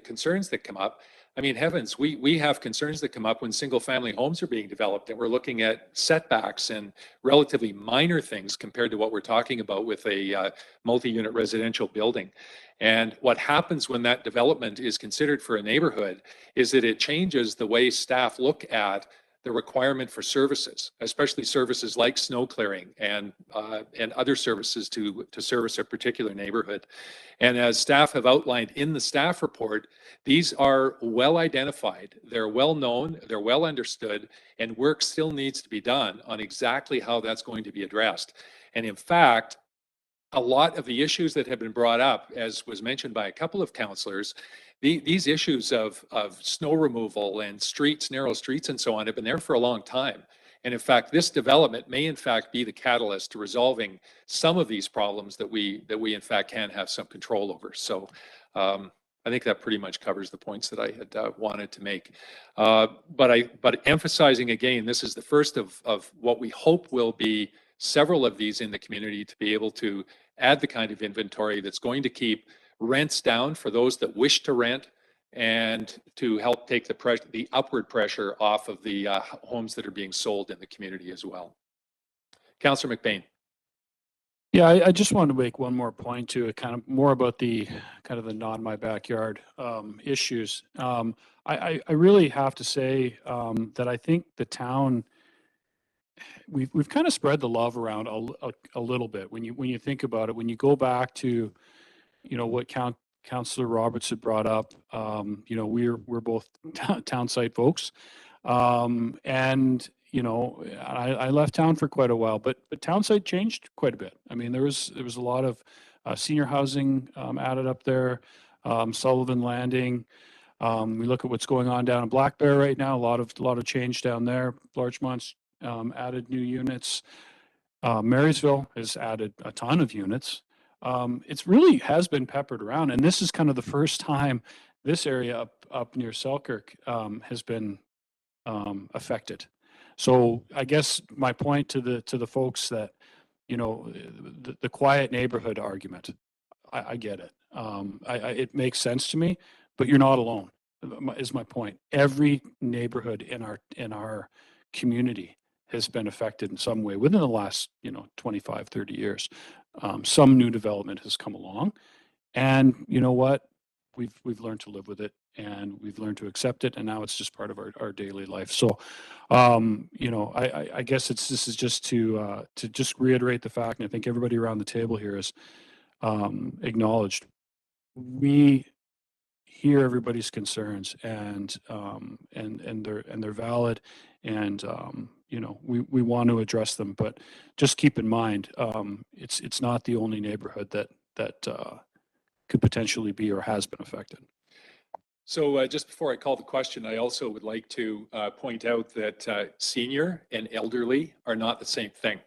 concerns that come up. I mean, heavens, we have concerns that come up when single family homes are being developed, and we're looking at setbacks and relatively minor things compared to what we're talking about with a multi-unit residential building. And what happens when that development is considered for a neighborhood is that it changes the way staff look at the requirement for services, especially services like snow clearing and other services to service a particular neighborhood. And as staff have outlined in the staff report, these are well identified, they're well known, they're well understood, and work still needs to be done on exactly how that's going to be addressed. And in fact, a lot of the issues that have been brought up, as was mentioned by a couple of councillors, these issues of snow removal and streets, narrow streets and so on have been there for a long time. And in fact, this development may in fact be the catalyst to resolving some of these problems that we in fact can have some control over. So I think that pretty much covers the points that I had wanted to make. But emphasizing again, this is the first of what we hope will be several of these in the community to be able to add the kind of inventory that's going to keep rents down for those that wish to rent, and to help take the upward pressure off of the homes that are being sold in the community as well. Councillor McBain. Yeah, I just wanted to make one more point to it, kind of more about the kind of the not my backyard issues. I really have to say that I think the town, we've kind of spread the love around a little bit. When you think about it, when you go back to what Councillor Roberts had brought up, we're both town site folks, and I left town for quite a while, but town site changed quite a bit. I mean, there was a lot of senior housing added up there, Sullivan Landing. We look at what's going on down in Black Bear right now. A lot of change down there. Larchemont's added new units. Marysville has added a ton of units. It's really has been peppered around, and this is kind of the first time this area up near Selkirk has been affected. So I guess my point to the folks that the quiet neighborhood argument, I get it. It makes sense to me, but you're not alone. Is my point. Every neighborhood in our community has been affected in some way within the last 25, 30 years. Some new development has come along, and you know what? We've learned to live with it, and we've learned to accept it, and now it's just part of our daily life. So, you know, I guess this is just to just reiterate the fact, and I think everybody around the table here has acknowledged, we hear everybody's concerns, and they're valid, and you know, we want to address them, but just keep in mind, it's not the only neighborhood that could potentially be or has been affected. So just before I call the question, I also would like to point out that senior and elderly are not the same thing.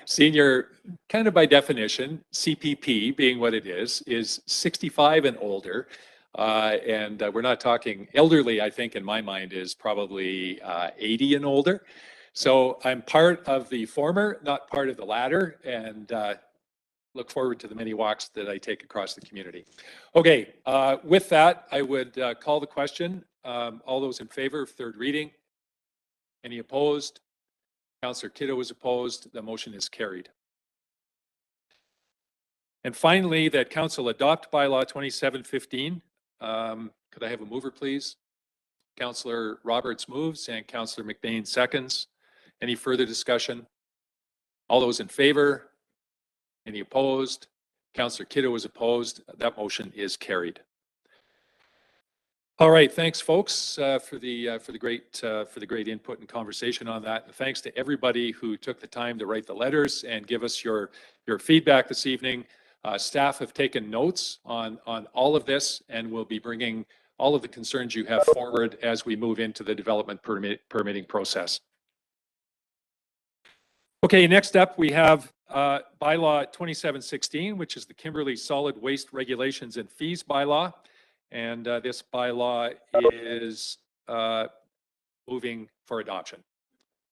Senior, kind of by definition, CPP being what it is 65 and older. And we're not talking elderly, I think in my mind is probably 80 and older. So I'm part of the former, not part of the latter, and look forward to the many walks that I take across the community. Okay, with that, I would call the question. All those in favor of third reading? Any opposed? Councillor Kiddo is opposed. The motion is carried. And finally, that Council adopt bylaw 2715. Could I have a mover, please? Councillor Roberts moves and Councillor McBain seconds. Any further discussion? All those in favor? Any opposed? Councillor Kiddo is opposed. That motion is carried. All right, thanks, folks, for the great input and conversation on that. And thanks to everybody who took the time to write the letters and give us your feedback this evening. Staff have taken notes on all of this, and will be bringing all of the concerns you have forward as we move into the development permitting process. Okay, next up we have bylaw 2716, which is the Kimberley Solid Waste Regulations and Fees bylaw. And this bylaw is moving for adoption.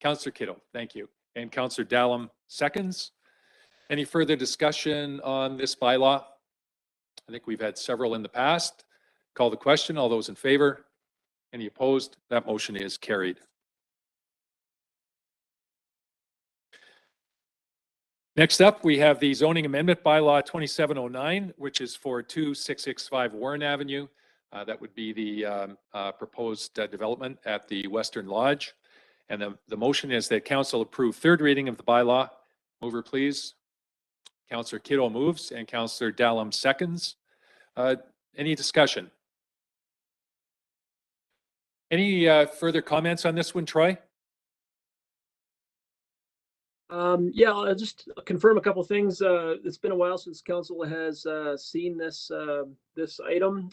Councillor Kiddo, thank you. And Councillor Dallum seconds. Any further discussion on this bylaw? I think we've had several in the past. Call the question. All those in favor? Any opposed? That motion is carried. Next up, we have the zoning amendment bylaw 2709, which is for 2665 Warren Avenue. That would be the proposed development at the Western Lodge. And the motion is that council approve third reading of the bylaw. Mover, please. Councillor Kiddo moves and Councillor Dallum seconds. Any discussion? Any further comments on this one, Troy? Yeah, I'll just confirm a couple things. It's been a while since council has seen this this item.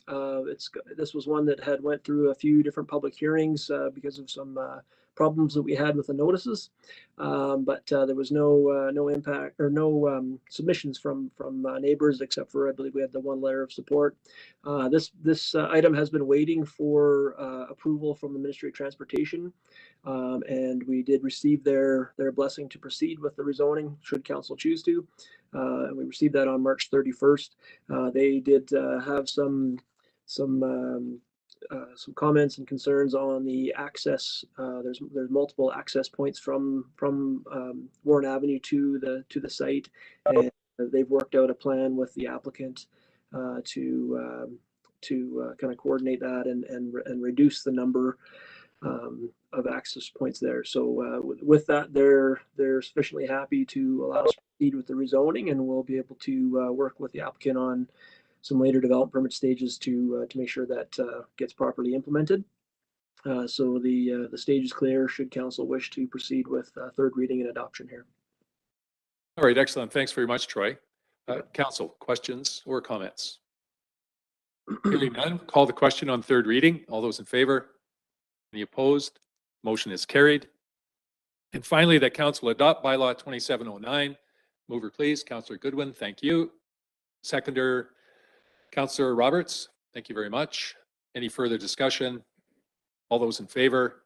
This was one that had went through a few different public hearings because of some problems that we had with the notices, but there was no impact or no submissions from neighbors, except for I believe we had the one letter of support. This item has been waiting for approval from the Ministry of Transportation. And we did receive their blessing to proceed with the rezoning, should council choose to. And we received that on March 31st. They did have some comments and concerns on the access. There's multiple access points from Warren Avenue to the site, and they've worked out a plan with the applicant to kind of coordinate that and reduce the number of access points there. So with that, they're sufficiently happy to allow us to proceed with the rezoning, and we'll be able to work with the applicant on some later development permit stages to make sure that gets properly implemented. So the stage is clear should council wish to proceed with third reading and adoption here. All right, excellent. Thanks very much, Troy. Council, questions or comments? Hearing none, call the question on third reading. All those in favor? Any opposed? Motion is carried. And finally, that council adopt bylaw 2709. Mover, please. Councillor Goodwin, thank you. Seconder, Councillor Roberts, thank you very much. Any further discussion? All those in favor?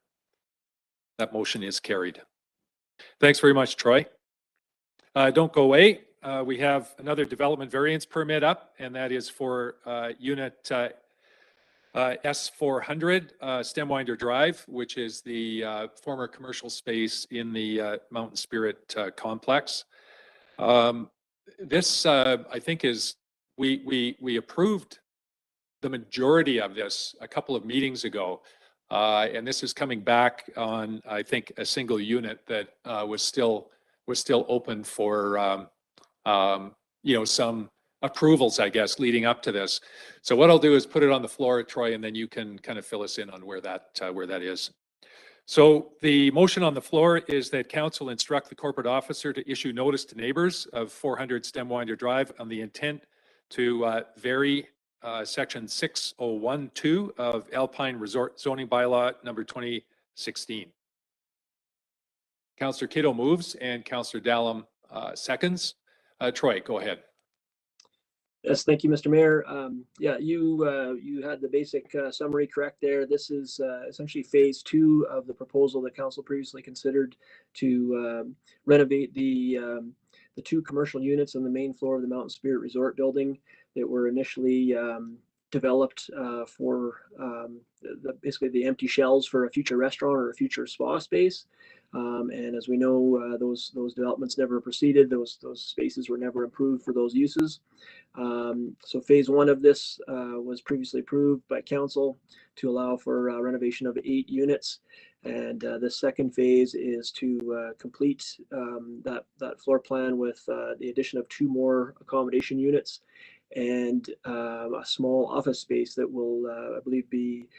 That motion is carried. Thanks very much, Troy. Don't go away. We have another development variance permit up, and that is for unit S400 Stemwinder Drive, which is the former commercial space in the Mountain Spirit complex. This, I think, is we approved the majority of this a couple of meetings ago. And this is coming back on, I think, a single unit that was still open for, you know, some approvals, I guess, leading up to this. So what I'll do is put it on the floor, Troy, and then you can kind of fill us in on where that is. So the motion on the floor is that council instruct the corporate officer to issue notice to neighbors of 400 Stemwinder Drive on the intent to vary section 6012 of Alpine Resort Zoning Bylaw number 2016. Councillor Kiddo moves and Councillor Dallum seconds. Troy, go ahead. Yes, thank you, Mr. Mayor. Yeah, you had the basic summary correct there. This is essentially phase 2 of the proposal that council previously considered to renovate the 2 commercial units on the main floor of the Mountain Spirit Resort building that were initially developed for basically the empty shells for a future restaurant or a future spa space. And as we know, those developments never proceeded. Those spaces were never improved for those uses. So phase 1 of this was previously approved by council to allow for renovation of 8 units. And the second phase is to complete that floor plan with the addition of 2 more accommodation units and a small office space that will, I believe, be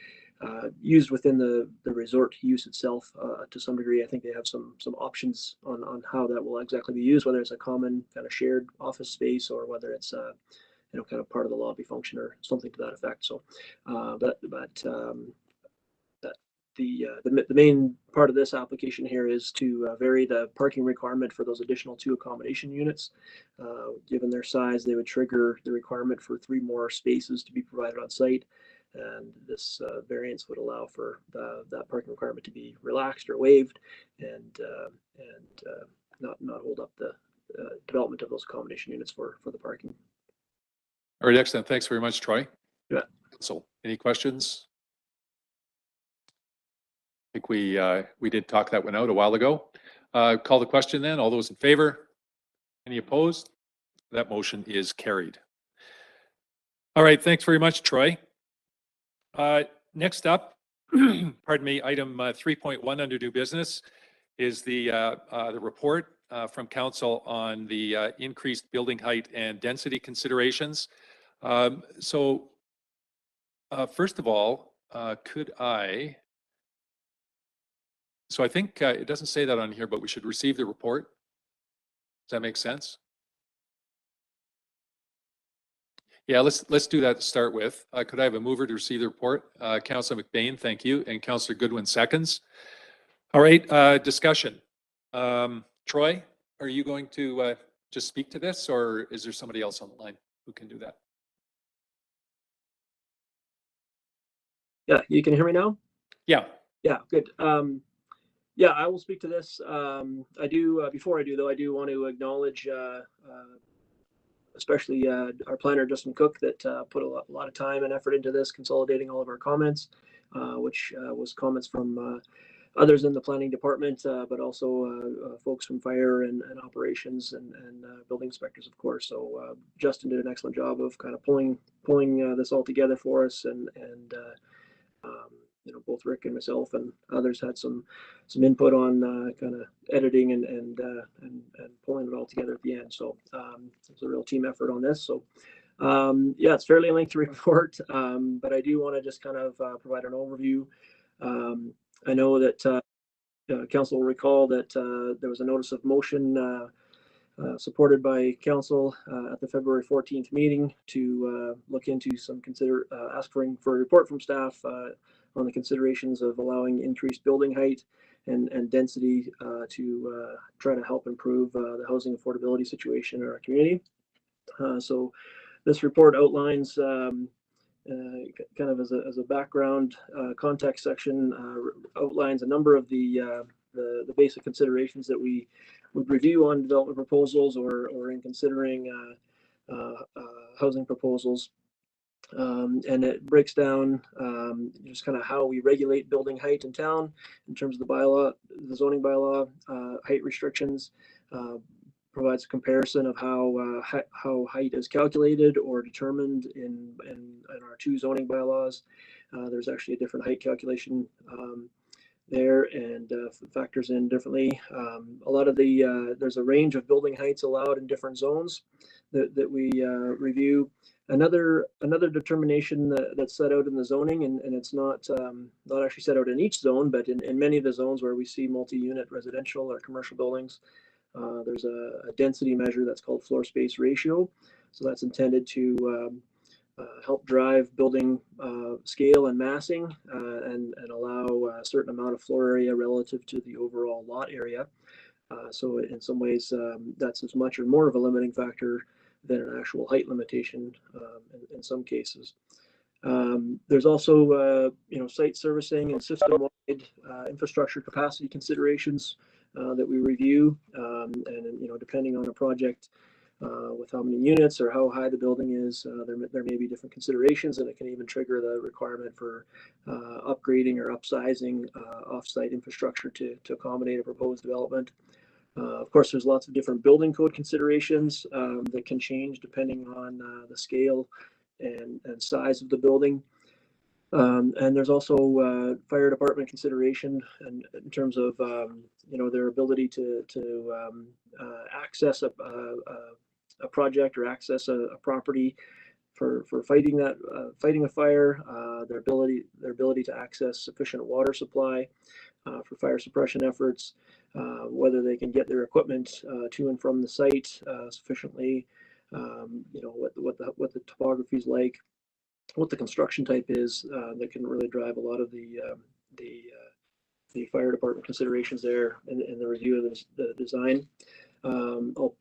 used within the resort use itself to some degree. I think they have some options on how that will exactly be used, whether it's a common kind of shared office space or whether it's you know, kind of part of the lobby function or something to that effect. So, the main part of this application here is to vary the parking requirement for those additional 2 accommodation units. Given their size, they would trigger the requirement for 3 more spaces to be provided on site. And this variance would allow for that parking requirement to be relaxed or waived and not hold up the development of those accommodation units for the parking. All right, excellent. Thanks very much, Troy. Yeah. So, any questions? I think we did talk that one out a while ago. Call the question then. All those in favor? Any opposed? That motion is carried. All right, thanks very much, Troy. Next up, pardon me, item 3.1 under new business is the report from council on the increased building height and density considerations. So first of all, so I think it doesn't say that on here, but we should receive the report. Does that make sense? Yeah, let's do that to start with. Could I have a mover to receive the report? Councillor McBain, thank you, and Councillor Goodwin seconds. All right, discussion. Troy, are you going to just speak to this, or is there somebody else on the line who can do that? Yeah, you can hear me now? Yeah. Yeah, good. Yeah, I will speak to this. I do, before I do though, I do want to acknowledge especially our planner, Justin Cook, that put a lot of time and effort into this, consolidating all of our comments, which was comments from others in the planning department, but also folks from fire and operations and building inspectors, of course. So Justin did an excellent job of kind of pulling this all together for us, and you know, both Rick and myself and others had some input on kind of editing and pulling it all together at the end. So it was a real team effort on this. So yeah, it's fairly lengthy report, but I do want to just kind of provide an overview. I know that council will recall that there was a notice of motion supported by council at the February 14th meeting to look into ask for a report from staff on the considerations of allowing increased building height and density to try to help improve the housing affordability situation in our community. So this report outlines kind of as a background context section, outlines a number of the basic considerations that we would review on development proposals or in considering housing proposals. And it breaks down just kind of how we regulate building height in town in terms of the bylaw, the zoning bylaw, height restrictions, provides a comparison of how height is calculated or determined in our two zoning bylaws. There's actually a different height calculation there, and factors in differently. A lot of there's a range of building heights allowed in different zones that we review. Another determination that's set out in the zoning, and it's not actually set out in each zone, but in many of the zones where we see multi-unit residential or commercial buildings, there's a density measure that's called floor space ratio. So that's intended to help drive building scale and massing, and allow a certain amount of floor area relative to the overall lot area. So in some ways, that's as much or more of a limiting factor than an actual height limitation in some cases. There's also site servicing and system-wide infrastructure capacity considerations that we review, and depending on a project, with how many units or how high the building is, there may be different considerations, and it can even trigger the requirement for upgrading or upsizing off-site infrastructure to accommodate a proposed development. Of course, there's lots of different building code considerations that can change depending on the scale and size of the building. And there's also fire department consideration, and in terms of their ability to access a project or access a property for fighting a fire, their ability to access sufficient water supply for fire suppression efforts, whether they can get their equipment to and from the site sufficiently, what the topography is like, what the construction type is, that can really drive a lot of the fire department considerations there in the review of the design. I'll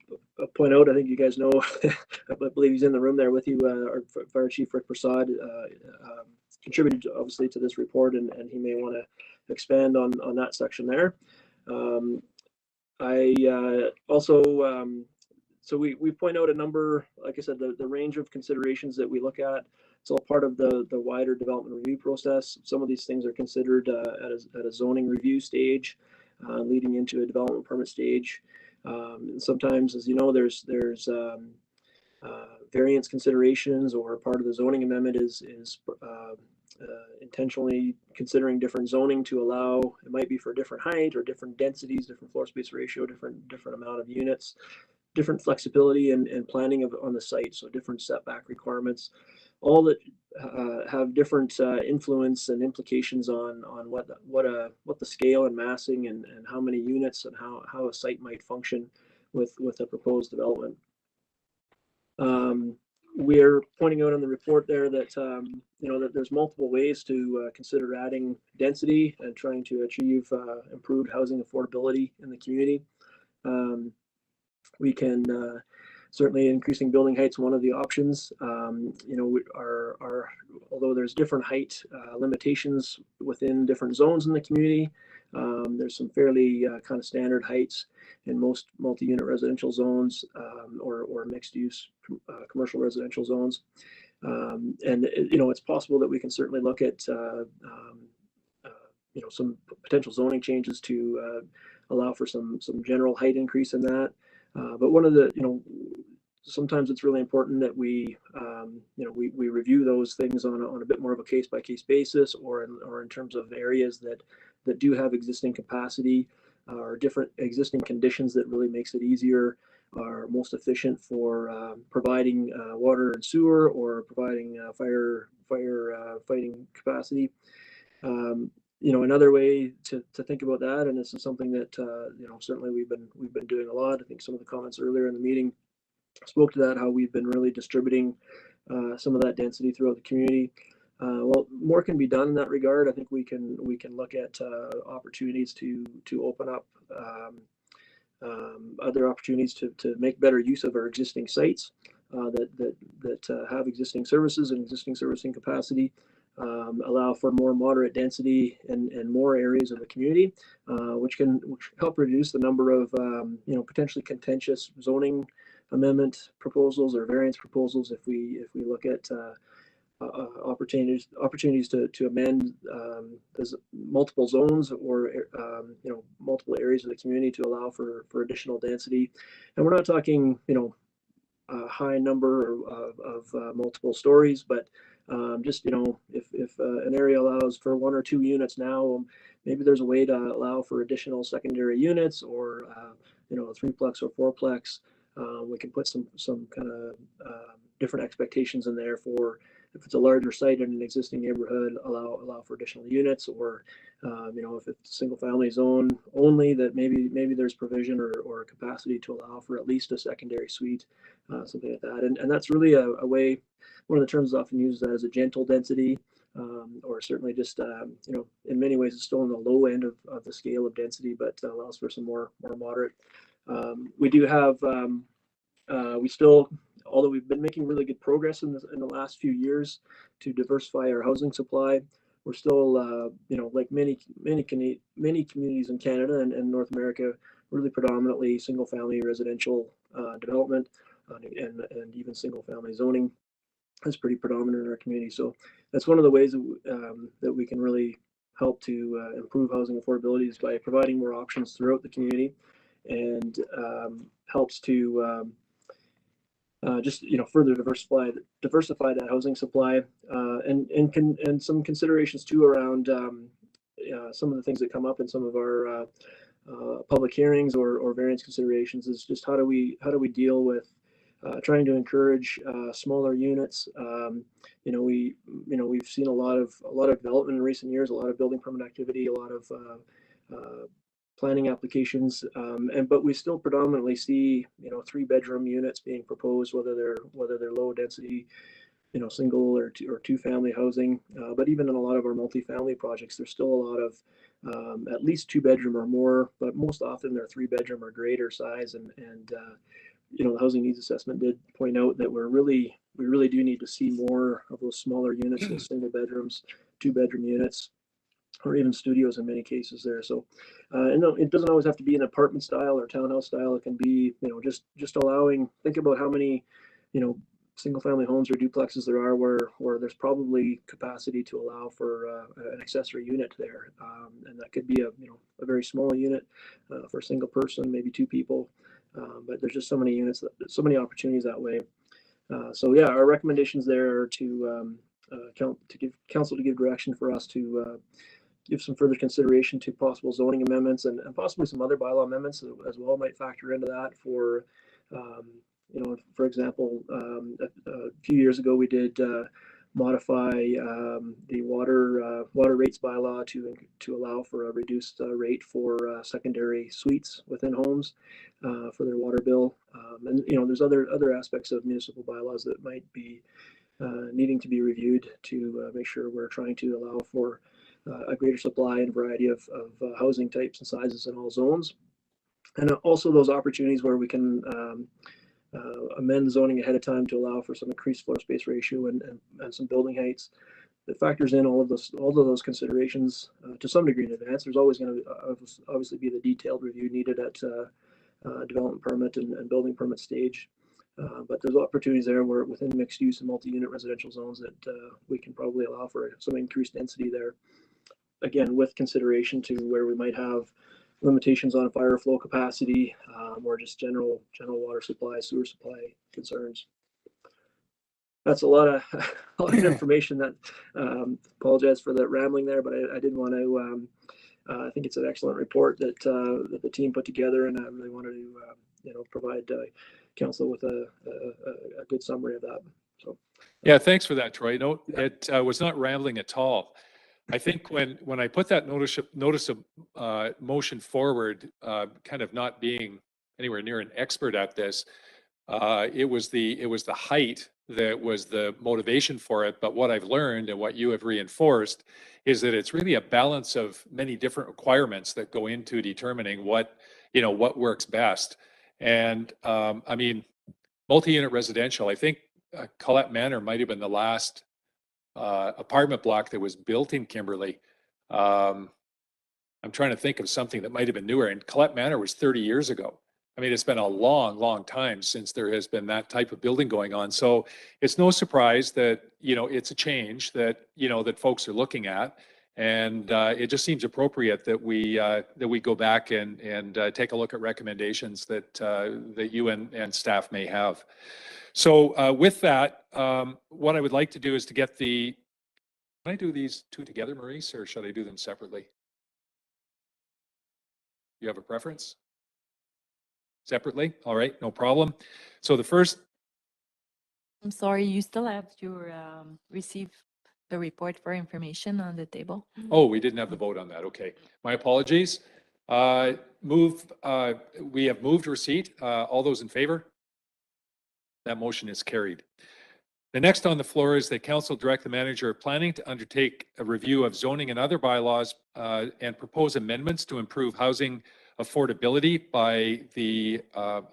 point out, I think you guys know, I believe he's in the room there with you, our Fire Chief Rick Prasad contributed obviously to this report, and he may want to expand on that section there. I also, so we point out a number, like I said, the range of considerations that we look at. It's all part of the wider development review process. Some of these things are considered at a zoning review stage, leading into a development permit stage. And sometimes, as you know, there's variance considerations, or part of the zoning amendment is intentionally considering different zoning to allow, it might be for different height or different densities, different floor space ratio, different amount of units, different flexibility and planning on the site, so different setback requirements, all that have different influence and implications on what the scale and massing and how many units and how a site might function with a proposed development. We're pointing out in the report there that that there's multiple ways to consider adding density and trying to achieve improved housing affordability in the community. We can certainly increasing building heights one of the options. Although there's different height limitations within different zones in the community, there's some fairly kind of standard heights in most multi-unit residential zones, or mixed-use commercial residential zones. And it's possible that we can certainly look at some potential zoning changes to allow for some general height increase in that. But one of the sometimes it's really important that we review those things on a bit more of a case-by-case basis, or in terms of areas that do have existing capacity or different existing conditions that really makes it easier or most efficient for providing water and sewer, or providing fire fighting capacity. Another way to think about that, and this is something that certainly we've been doing a lot. I think some of the comments earlier in the meeting spoke to that, how we've been really distributing some of that density throughout the community. Well, more can be done in that regard. I think we can look at opportunities to open up other opportunities to make better use of our existing sites that have existing services and existing servicing capacity. Allow for more moderate density in more areas of the community, which help reduce the number of potentially contentious zoning amendment proposals or variance proposals if we look at opportunities to amend there's multiple zones or multiple areas of the community to allow for additional density. And we're not talking a high number of multiple stories, but just if an area allows for 1 or 2 units now, maybe there's a way to allow for additional secondary units, or a 3-plex or 4-plex. We can put some kind of different expectations in there for, if it's a larger site in an existing neighborhood, allow for additional units, or if it's a single family zone only, that maybe there's provision or capacity to allow for at least a secondary suite, something like that. And that's really a way. One of the terms often used as a gentle density, or certainly just in many ways it's still on the low end of the scale of density, but allows for some more moderate. We do have we still, although we've been making really good progress in the last few years to diversify our housing supply, we're still like many communities in Canada and North America, really predominantly single family residential development, and even single family zoning is pretty predominant in our community. So that's one of the ways that we can really help to improve housing affordability, is by providing more options throughout the community, and helps to just further diversify that housing supply, and some considerations too around some of the things that come up in some of our public hearings or variance considerations, is just how do we deal with trying to encourage smaller units. We've seen a lot of development in recent years, a lot of building permit activity, a lot of planning applications, but we still predominantly see 3-bedroom units being proposed, whether they're low density, single or two family housing. But even in a lot of our multifamily projects, there's still a lot of at least 2-bedroom or more, but most often they're 3-bedroom or greater size. And the housing needs assessment did point out that we really do need to see more of those smaller units, those single bedrooms, 2-bedroom units, or even studios in many cases there. So, and it doesn't always have to be an apartment style or townhouse style. It can be, just allowing, think about how many, single family homes or duplexes there are where there's probably capacity to allow for an accessory unit there. And that could be a very small unit for a single person, maybe 2 people. But there's just so many units, so many opportunities that way. So yeah, our recommendations there are to give council to give direction for us to give some further consideration to possible zoning amendments, and possibly some other bylaw amendments as well might factor into that. For for example, a few years ago we did modify the water rates bylaw to allow for a reduced rate for secondary suites within homes for their water bill. And there's other aspects of municipal bylaws that might be needing to be reviewed to make sure we're trying to allow for a greater supply and variety of housing types and sizes in all zones. And also those opportunities where we can amend zoning ahead of time to allow for some increased floor space ratio and some building heights. That factors in all of those considerations to some degree in advance. There's always going to obviously be the detailed review needed at development permit and building permit stage. But there's opportunities there where within mixed use and multi-unit residential zones that we can probably allow for some increased density there. Again, with consideration to where we might have limitations on fire flow capacity, or just general water supply, sewer supply concerns. That's a lot of information. That apologize for the rambling there, but I did want to. I think it's an excellent report that the team put together, and I really wanted to provide council with a good summary of that. So yeah, thanks for that, Troy. No, it was not rambling at all. I think when I put that notice of motion forward, kind of not being anywhere near an expert at this, it was the height that was the motivation for it. But what I've learned and what you have reinforced is that it's really a balance of many different requirements that go into determining what works best. And I mean, multi-unit residential, I think Colette Manor might have been the last apartment block that was built in Kimberley. I'm trying to think of something that might have been newer, and Colette Manor was 30 years ago. I mean, it's been a long, long time since there has been that type of building going on. So it's no surprise that, you know, it's a change that, you know, that folks are looking at. And it just seems appropriate that we go back and take a look at recommendations that that you and staff may have. So with that, what I would like to do is to get the, can I do these two together, Maurice, or should I do them separately? You have a preference? Separately? All right, no problem. So the first, I'm sorry, you still have to receive the report for information on the table. oh, we didn't have the vote on that. Okay, my apologies. We have moved receipt. All those in favor? That motion is carried. The next on the floor is that council direct the manager of planning to undertake a review of zoning and other bylaws and propose amendments to improve housing affordability by the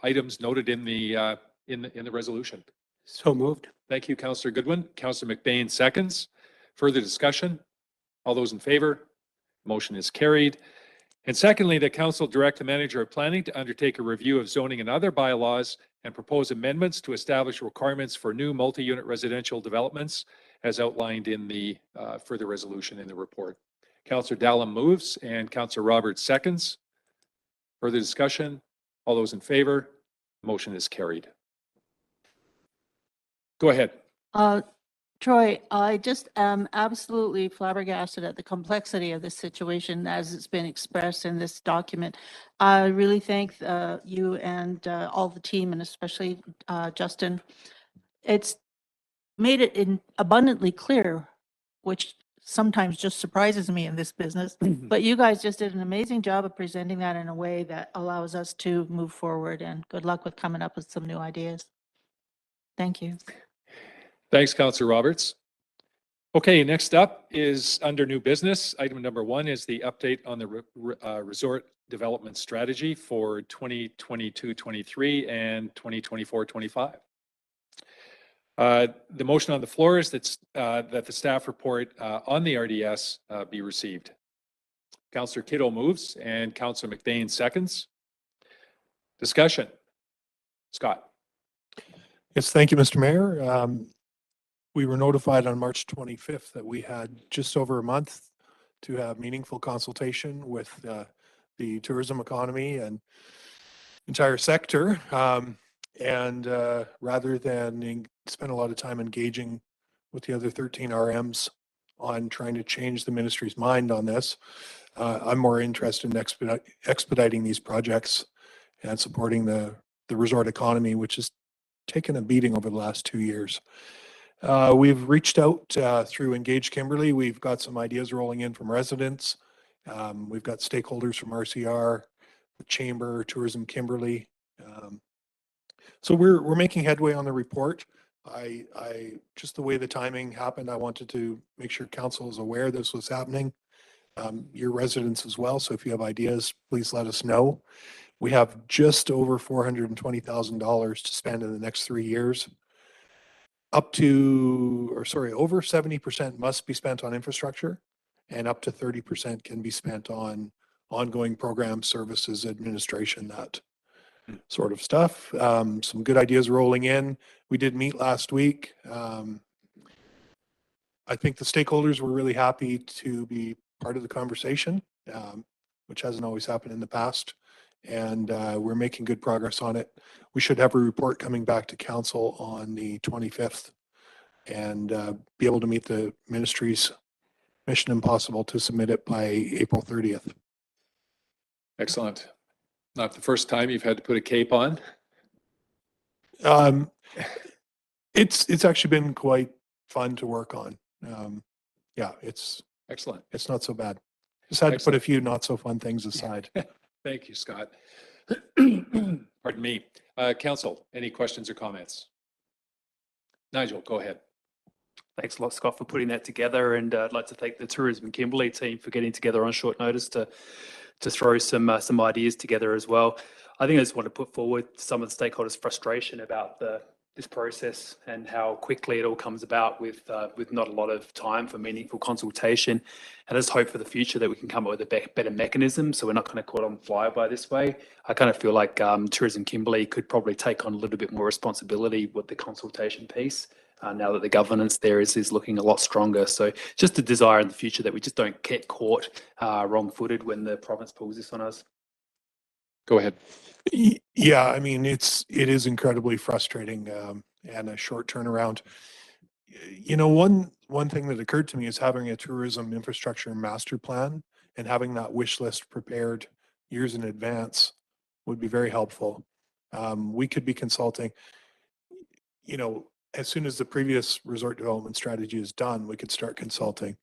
items noted in the resolution. So moved. Thank you, Councillor Goodwin. Councillor McBain seconds. Further discussion? All those in favor? Motion is carried. And secondly, that council direct the manager of planning to undertake a review of zoning and other bylaws and propose amendments to establish requirements for new multi-unit residential developments as outlined in the further resolution in the report. Councillor Dallum moves and Councillor Roberts seconds. Further discussion? All those in favor? Motion is carried. Go ahead. Troy, I just am absolutely flabbergasted at the complexity of this situation as it's been expressed in this document. I really thank you and all the team, and especially Justin. It's made it abundantly clear, which sometimes just surprises me in this business. But you guys just did an amazing job of presenting that in a way that allows us to move forward, and good luck with coming up with some new ideas. Thank you. Thanks, Councillor Roberts. Okay, next up is under new business. Item number 1 is the update on the resort development strategy for 2022-23 and 2024-25. The motion on the floor is that the staff report on the RDS be received. Councillor Kiddo moves and Councillor McBain seconds. Discussion. Scott. Yes, thank you, Mr. Mayor. We were notified on March 25th that we had just over a month to have meaningful consultation with the tourism economy and entire sector. Rather than spend a lot of time engaging with the other 13 RMs on trying to change the ministry's mind on this, I'm more interested in expediting these projects and supporting the resort economy, which has taken a beating over the last 2 years. We've reached out through Engage Kimberley. We've got some ideas rolling in from residents. We've got stakeholders from RCR, the Chamber, Tourism Kimberley. So we're making headway on the report. I just the way the timing happened, I wanted to make sure council is aware this was happening. Your residents as well. So if you have ideas, please let us know. We have just over $420,000 to spend in the next 3 years. Over 70% must be spent on infrastructure, and up to 30% can be spent on ongoing program services, administration, that sort of stuff. Some good ideas rolling in. We did meet last week. I think the stakeholders were really happy to be part of the conversation, which hasn't always happened in the past. And we're making good progress on it. We should have a report coming back to council on the 25th and be able to meet the ministry's mission impossible to submit it by April 30th. Excellent. Not the first time you've had to put a cape on. It's actually been quite fun to work on. Yeah, it's excellent. It's not so bad. Just had to put a few not so fun things aside. Thank you, Scott. Pardon me. Council, any questions or comments? Nigel, go ahead. Thanks a lot, Scott, for putting that together. And I'd like to thank the Tourism Kimberley team for getting together on short notice to throw some ideas together as well. I think I just want to put forward some of the stakeholders' frustration about the this process and how quickly it all comes about with not a lot of time for meaningful consultation. And let's hope for the future that we can come up with a better mechanism so we're not kind of caught on fly by this way. I kind of feel like Tourism Kimberley could probably take on a little bit more responsibility with the consultation piece now that the governance there is looking a lot stronger. So just a desire in the future that we just don't get caught wrong-footed when the province pulls this on us. Go ahead. Yeah, I mean, it is incredibly frustrating and a short turnaround. You know, one thing that occurred to me is having a tourism infrastructure master plan and having that wish list prepared years in advance would be very helpful. We could be consulting, you know, as soon as the previous resort development strategy is done, we could start consulting.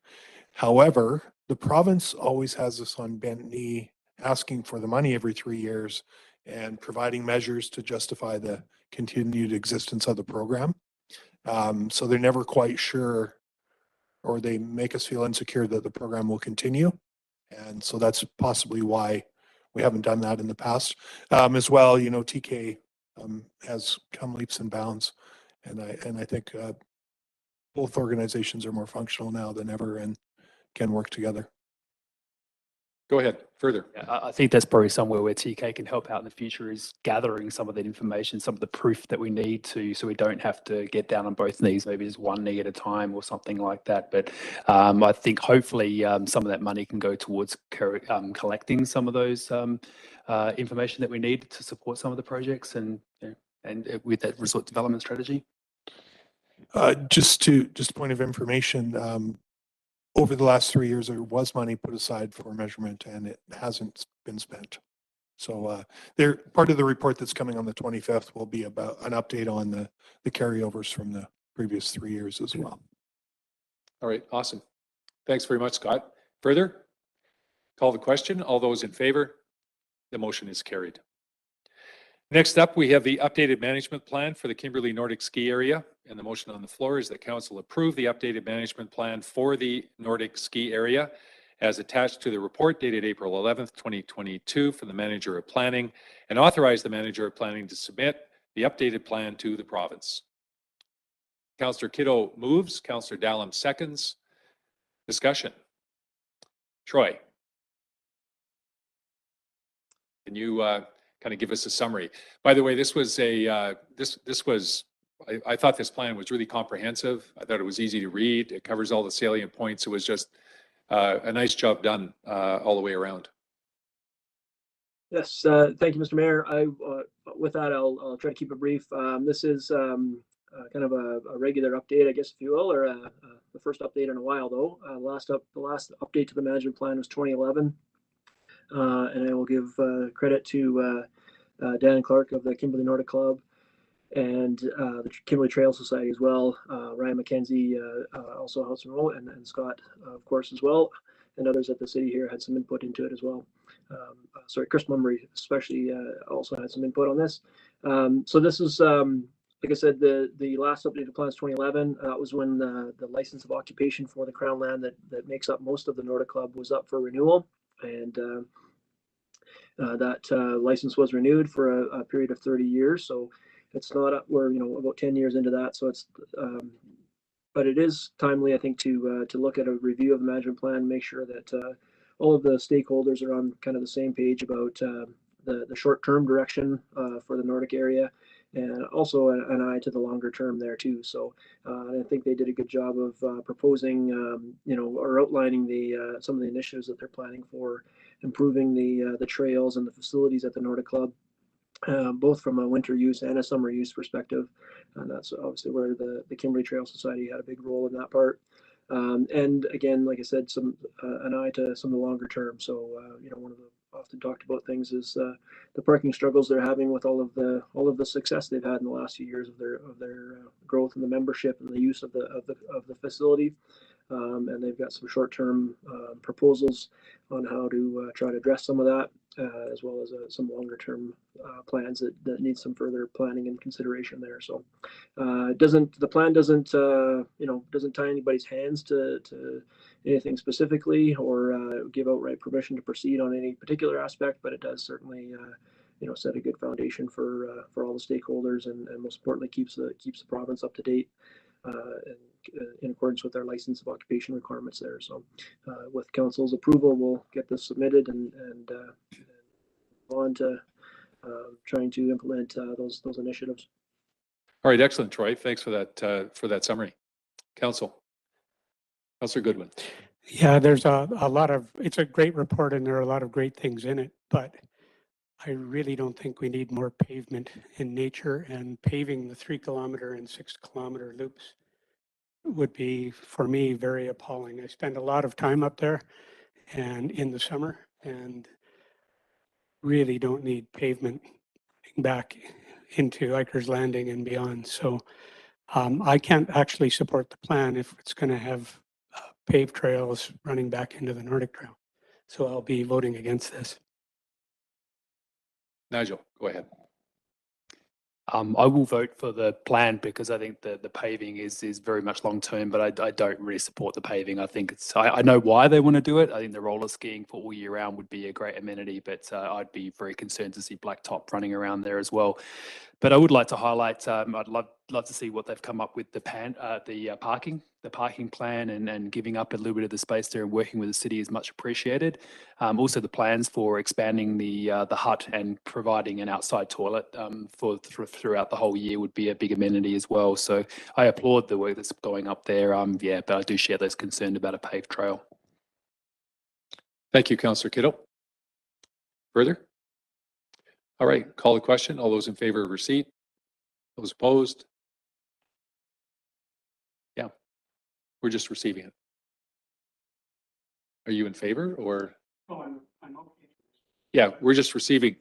However, the province always has us on bent knee asking for the money every 3 years and providing measures to justify the continued existence of the program. So they're never quite sure, or they make us feel insecure that the program will continue. And so that's possibly why we haven't done that in the past. As well, you know, TK has come leaps and bounds. And I think both organizations are more functional now than ever and can work together. Go ahead, further. Yeah, I think that's probably somewhere where TK can help out in the future, is gathering some of that information, some of the proof that we need to, so we don't have to get down on both knees, maybe just one knee at a time or something like that. But I think hopefully some of that money can go towards collecting some of those information that we need to support some of the projects and with that resort development strategy. Just point of information, over the last 3 years, there was money put aside for measurement and it hasn't been spent. So part of the report that's coming on the 25th will be about an update on the carryovers from the previous 3 years as well. All right, awesome. Thanks very much, Scott. Further? Call the question. All those in favor? The motion is carried. Next up, we have the updated management plan for the Kimberley Nordic ski area. And the motion on the floor is that council approve the updated management plan for the Nordic ski area as attached to the report dated April 11th, 2022 from the manager of planning, and authorize the manager of planning to submit the updated plan to the province. Councillor Kiddo moves, Councillor Dallum seconds. Discussion. Troy, can you kind of give us a summary? By the way, this was I thought this plan was really comprehensive. I thought it was easy to read. It covers all the salient points. It was just a nice job done all the way around. Yes, thank you, Mr. Mayor. With that, I'll try to keep it brief. This is kind of a regular update, I guess, if you will, or the first update in a while, though. The last update to the management plan was 2011. And I will give credit to Dan Clark of the Kimberley Nordic Club and the Kimberley Trail Society as well. Ryan McKenzie also helped some role, and Scott, of course, as well, and others at the city here had some input into it as well. Sorry, Chris Mummery especially also had some input on this. So this is, like I said, the last updated plan is 2011. That was when the license of occupation for the Crown land that makes up most of the Nordic Club was up for renewal. And that license was renewed for a period of 30 years. So it's not up, we're about 10 years into that. So it's, but it is timely, I think, to look at a review of the management plan, make sure that all of the stakeholders are on kind of the same page about the short-term direction for the Nordic area, and also an eye to the longer term there too. So I think they did a good job of proposing, or outlining some of the initiatives that they're planning for improving the trails and the facilities at the Nordic Club, both from a winter use and a summer use perspective. And that's obviously where the Kimberley Trail Society had a big role in that part. And again, like I said, an eye to some of the longer term. So one of the often talked about things is the parking struggles they're having with all of the success they've had in the last few years of their growth in the membership and the use of the facility. And they've got some short-term proposals on how to try to address some of that, as well as some longer-term plans that need some further planning and consideration there. So the plan doesn't tie anybody's hands to anything specifically or give outright permission to proceed on any particular aspect, but it does certainly set a good foundation for all the stakeholders, and most importantly keeps the province up to date and in accordance with our license of occupation requirements there. So with council's approval, we'll get this submitted and on to trying to implement those initiatives. All right, excellent, Troy. Thanks for that summary. Councillor Goodwin. Yeah, there's a lot of, it's a great report and there are a lot of great things in it, but I really don't think we need more pavement in nature, and paving the 3-kilometer and 6-kilometer loops would be, for me, very appalling. I spend a lot of time up there and in the summer, and really don't need pavement back into Ikers Landing and beyond. So I can't actually support the plan if it's going to have paved trails running back into the Nordic Trail. So I'll be voting against this. Nigel, go ahead. I will vote for the plan because I think the paving is very much long term, but I don't really support the paving. I think I know why they want to do it. I think the roller skiing for all year round would be a great amenity, but I'd be very concerned to see blacktop running around there as well. But I would like to highlight, I'd love to see what they've come up with the parking plan, and giving up a little bit of the space there and working with the city is much appreciated. Also, the plans for expanding the hut and providing an outside toilet throughout the whole year would be a big amenity as well. So I applaud the work that's going up there. Yeah, but I do share those concerns about a paved trail. Thank you, Councillor Kittle. Further? All right, call the question. All those in favor of receipt? Those opposed? Yeah, we're just receiving it. Are you in favor or? Oh, I'm okay. Yeah, we're just receiving.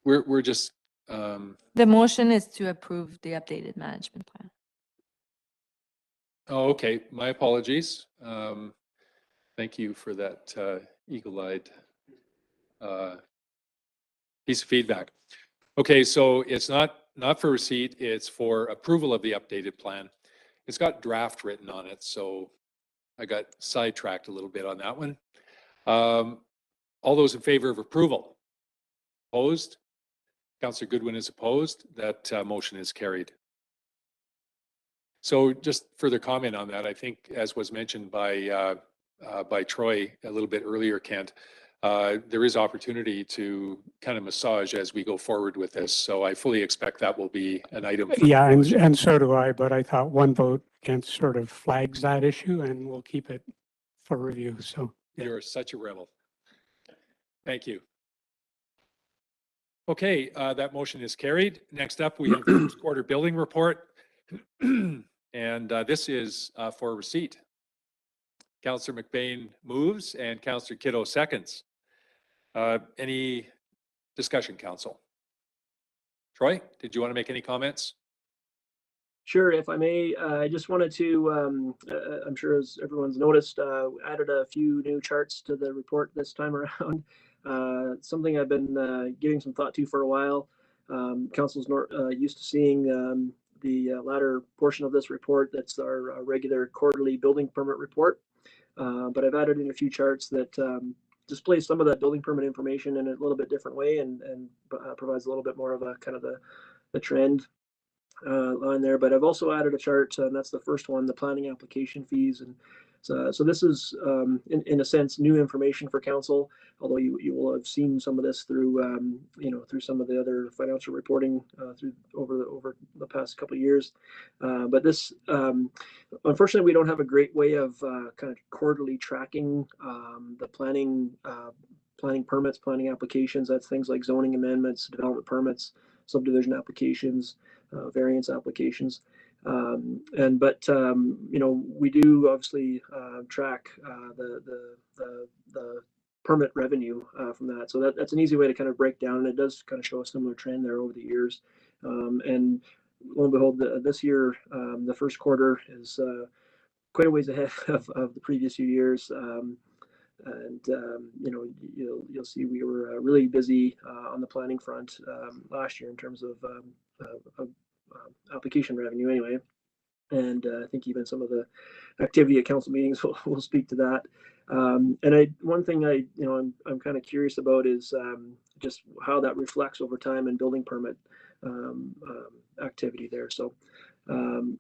We're just. The motion is to approve the updated management plan. Oh, okay. My apologies. Thank you for that eagle-eyed piece of feedback. Okay, so it's not for receipt, it's for approval of the updated plan. It's got draft written on it, so I got sidetracked a little bit on that one. All those in favor of approval? Opposed? Councillor Goodwin is opposed. That motion is carried. So just further comment on that, I think as was mentioned by Troy a little bit earlier, Kent, there is opportunity to kind of massage as we go forward with this. So I fully expect that will be an item. Yeah, and so do I, but I thought one vote against sort of flags that issue, and we'll keep it for review. So yeah. You're such a rebel. Thank you. Okay, that motion is carried. Next up, we have the first quarter building report. And this is for receipt. Councillor McBain moves and Councillor Kitto seconds. Any discussion, Council? Troy, did you want to make any comments? Sure, if I may, I just wanted to, I'm sure as everyone's noticed, added a few new charts to the report this time around. Something I've been giving some thought to for a while. Council's used to seeing the latter portion of this report. That's our regular quarterly building permit report. But I've added in a few charts that displays some of that building permit information in a little bit different way, and provides a little bit more of a kind of the trend line there. But I've also added a chart, and that's the first one, the planning application fees. And so this is in a sense new information for council, although you will have seen some of this through through some of the other financial reporting through over the past couple of years. But this unfortunately we don't have a great way of kind of quarterly tracking the planning permits, planning applications. That's things like zoning amendments, development permits, subdivision applications, variance applications. But we do obviously track the permit revenue from that. So that's an easy way to kind of break down, and it does kind of show a similar trend there over the years. And lo and behold, this year, the first quarter is quite a ways ahead of the previous few years. You'll see we were really busy on the planning front last year in terms of application revenue anyway. And I think even some of the activity at council meetings will speak to that. One thing I'm kind of curious about is just how that reflects over time in building permit activity there. So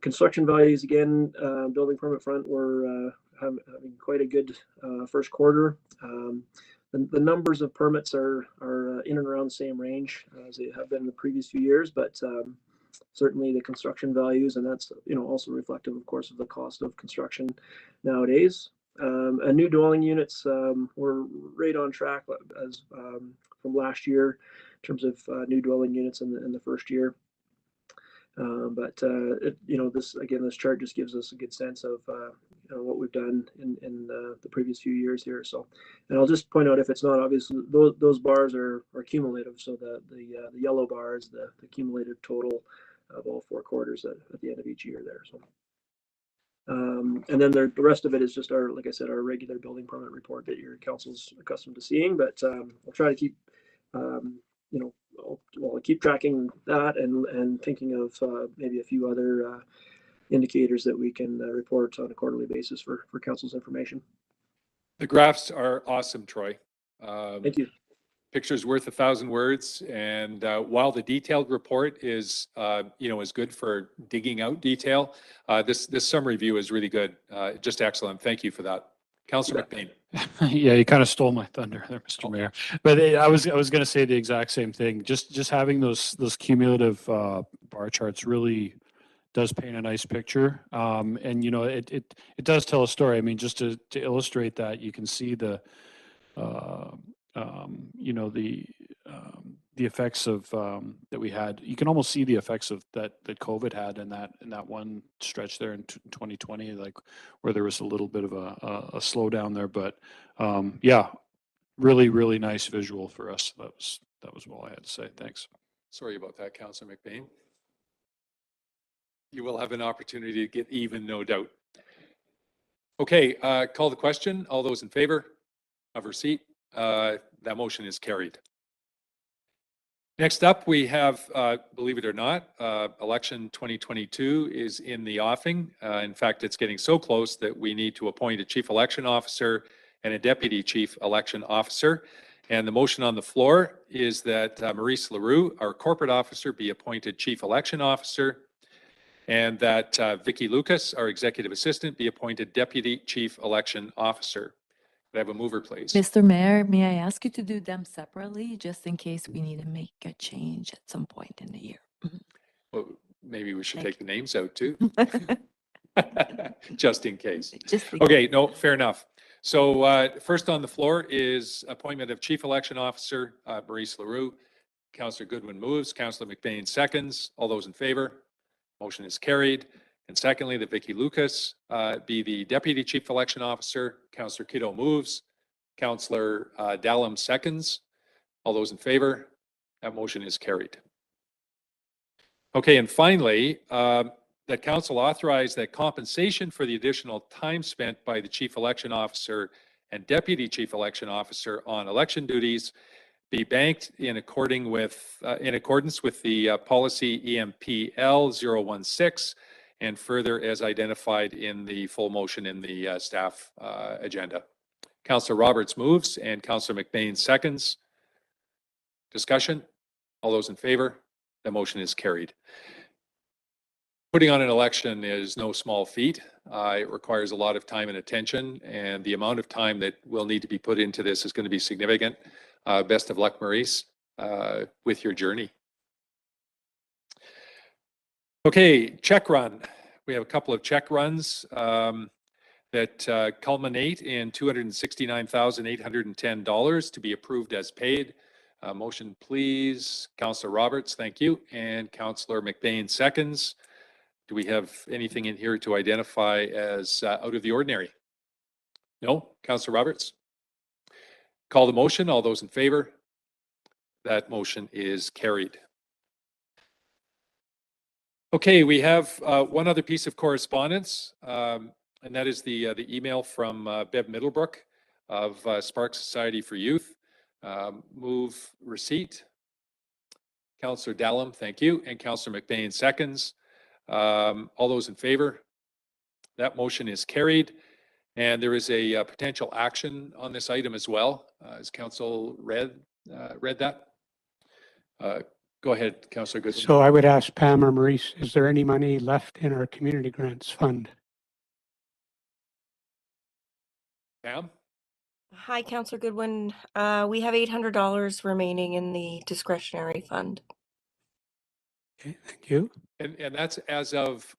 construction values again, building permit front, we're having quite a good first quarter. The numbers of permits are in and around the same range as they have been in the previous few years, but certainly the construction values, and that's also reflective, of course, of the cost of construction nowadays. And new dwelling units, we're right on track as from last year in terms of new dwelling units in the first year. This chart just gives us a good sense of what we've done in the previous few years here. So, and I'll just point out, if it's not obvious, those bars are cumulative. So the yellow bar is the cumulative total of all 4 quarters at the end of each year there. So, and then the rest of it is just like I said, our regular building permit report that your council's accustomed to seeing. But I'll try to keep I'll keep tracking that and thinking of maybe a few other indicators that we can report on a quarterly basis for council's information. The graphs are awesome, Troy. Thank you. Pictures worth 1,000 words. And while the detailed report is, is good for digging out detail, this summary view is really good. Just excellent. Thank you for that. Councillor McBain. Yeah, you kind of stole my thunder there, Mr. Mayor. But I was going to say the exact same thing. Just having those cumulative bar charts really does paint a nice picture. And it does tell a story. I mean, just to illustrate that, you can see the effects of that we had. You can almost see the effects of that COVID had in that one stretch there in 2020, like where there was a little bit of a slowdown there. But yeah, really nice visual for us. That was all I had to say. Thanks. Sorry about that, Councillor McBain. You will have an opportunity to get even, no doubt. Okay, call the question. All those in favor? Have a seat. That motion is carried. Next up, we have, believe it or not, election 2022 is in the offing. In fact, it's getting so close that we need to appoint a chief election officer and a deputy chief election officer. And the motion on the floor is that Maurice Leroux, our corporate officer, be appointed chief election officer, and that Vicky Lucas, our executive assistant, be appointed deputy chief election officer. Could I have a mover, please? Mr. Mayor, may I ask you to do them separately, just in case we need to make a change at some point in the year? Well, maybe we should take the names out too. Just in case. Okay, no, fair enough. So first on the floor is appointment of chief election officer, Maurice Leroux. Councillor Goodwin moves, Councillor McBain seconds. All those in favor? Motion is carried. And secondly, that Vicky Lucas be the deputy chief election officer. Councillor Kiddo moves, Councillor Dallum seconds. All those in favor? That motion is carried. Okay, and finally, that council authorize that compensation for the additional time spent by the chief election officer and deputy chief election officer on election duties be banked in accordance with the policy EMPL 016, and further as identified in the full motion in the staff agenda. Councillor Roberts moves and Councillor McBain seconds. Discussion? All those in favor? The motion is carried. Putting on an election is no small feat. It requires a lot of time and attention, and the amount of time that will need to be put into this is going to be significant. Best of luck, Maurice, with your journey. Okay, check run. We have a couple of check runs that culminate in $269,810 to be approved as paid. Motion, please. Councillor Roberts, thank you. And Councillor McBain seconds. Do we have anything in here to identify as out of the ordinary? No? Councillor Roberts? Call the motion. All those in favor? That motion is carried. Okay, we have one other piece of correspondence, and that is the email from Bev Middlebrook of Spark Society for Youth. Move receipt. Councillor Dallum, thank you. And Councillor McBain seconds. All those in favor? That motion is carried. And there is a potential action on this item as well. Has council read that? Go ahead, Councillor Goodwin. So I would ask Pam or Maurice, is there any money left in our community grants fund? Pam? Hi, Councillor Goodwin. We have $800 remaining in the discretionary fund. Okay, thank you. And that's as of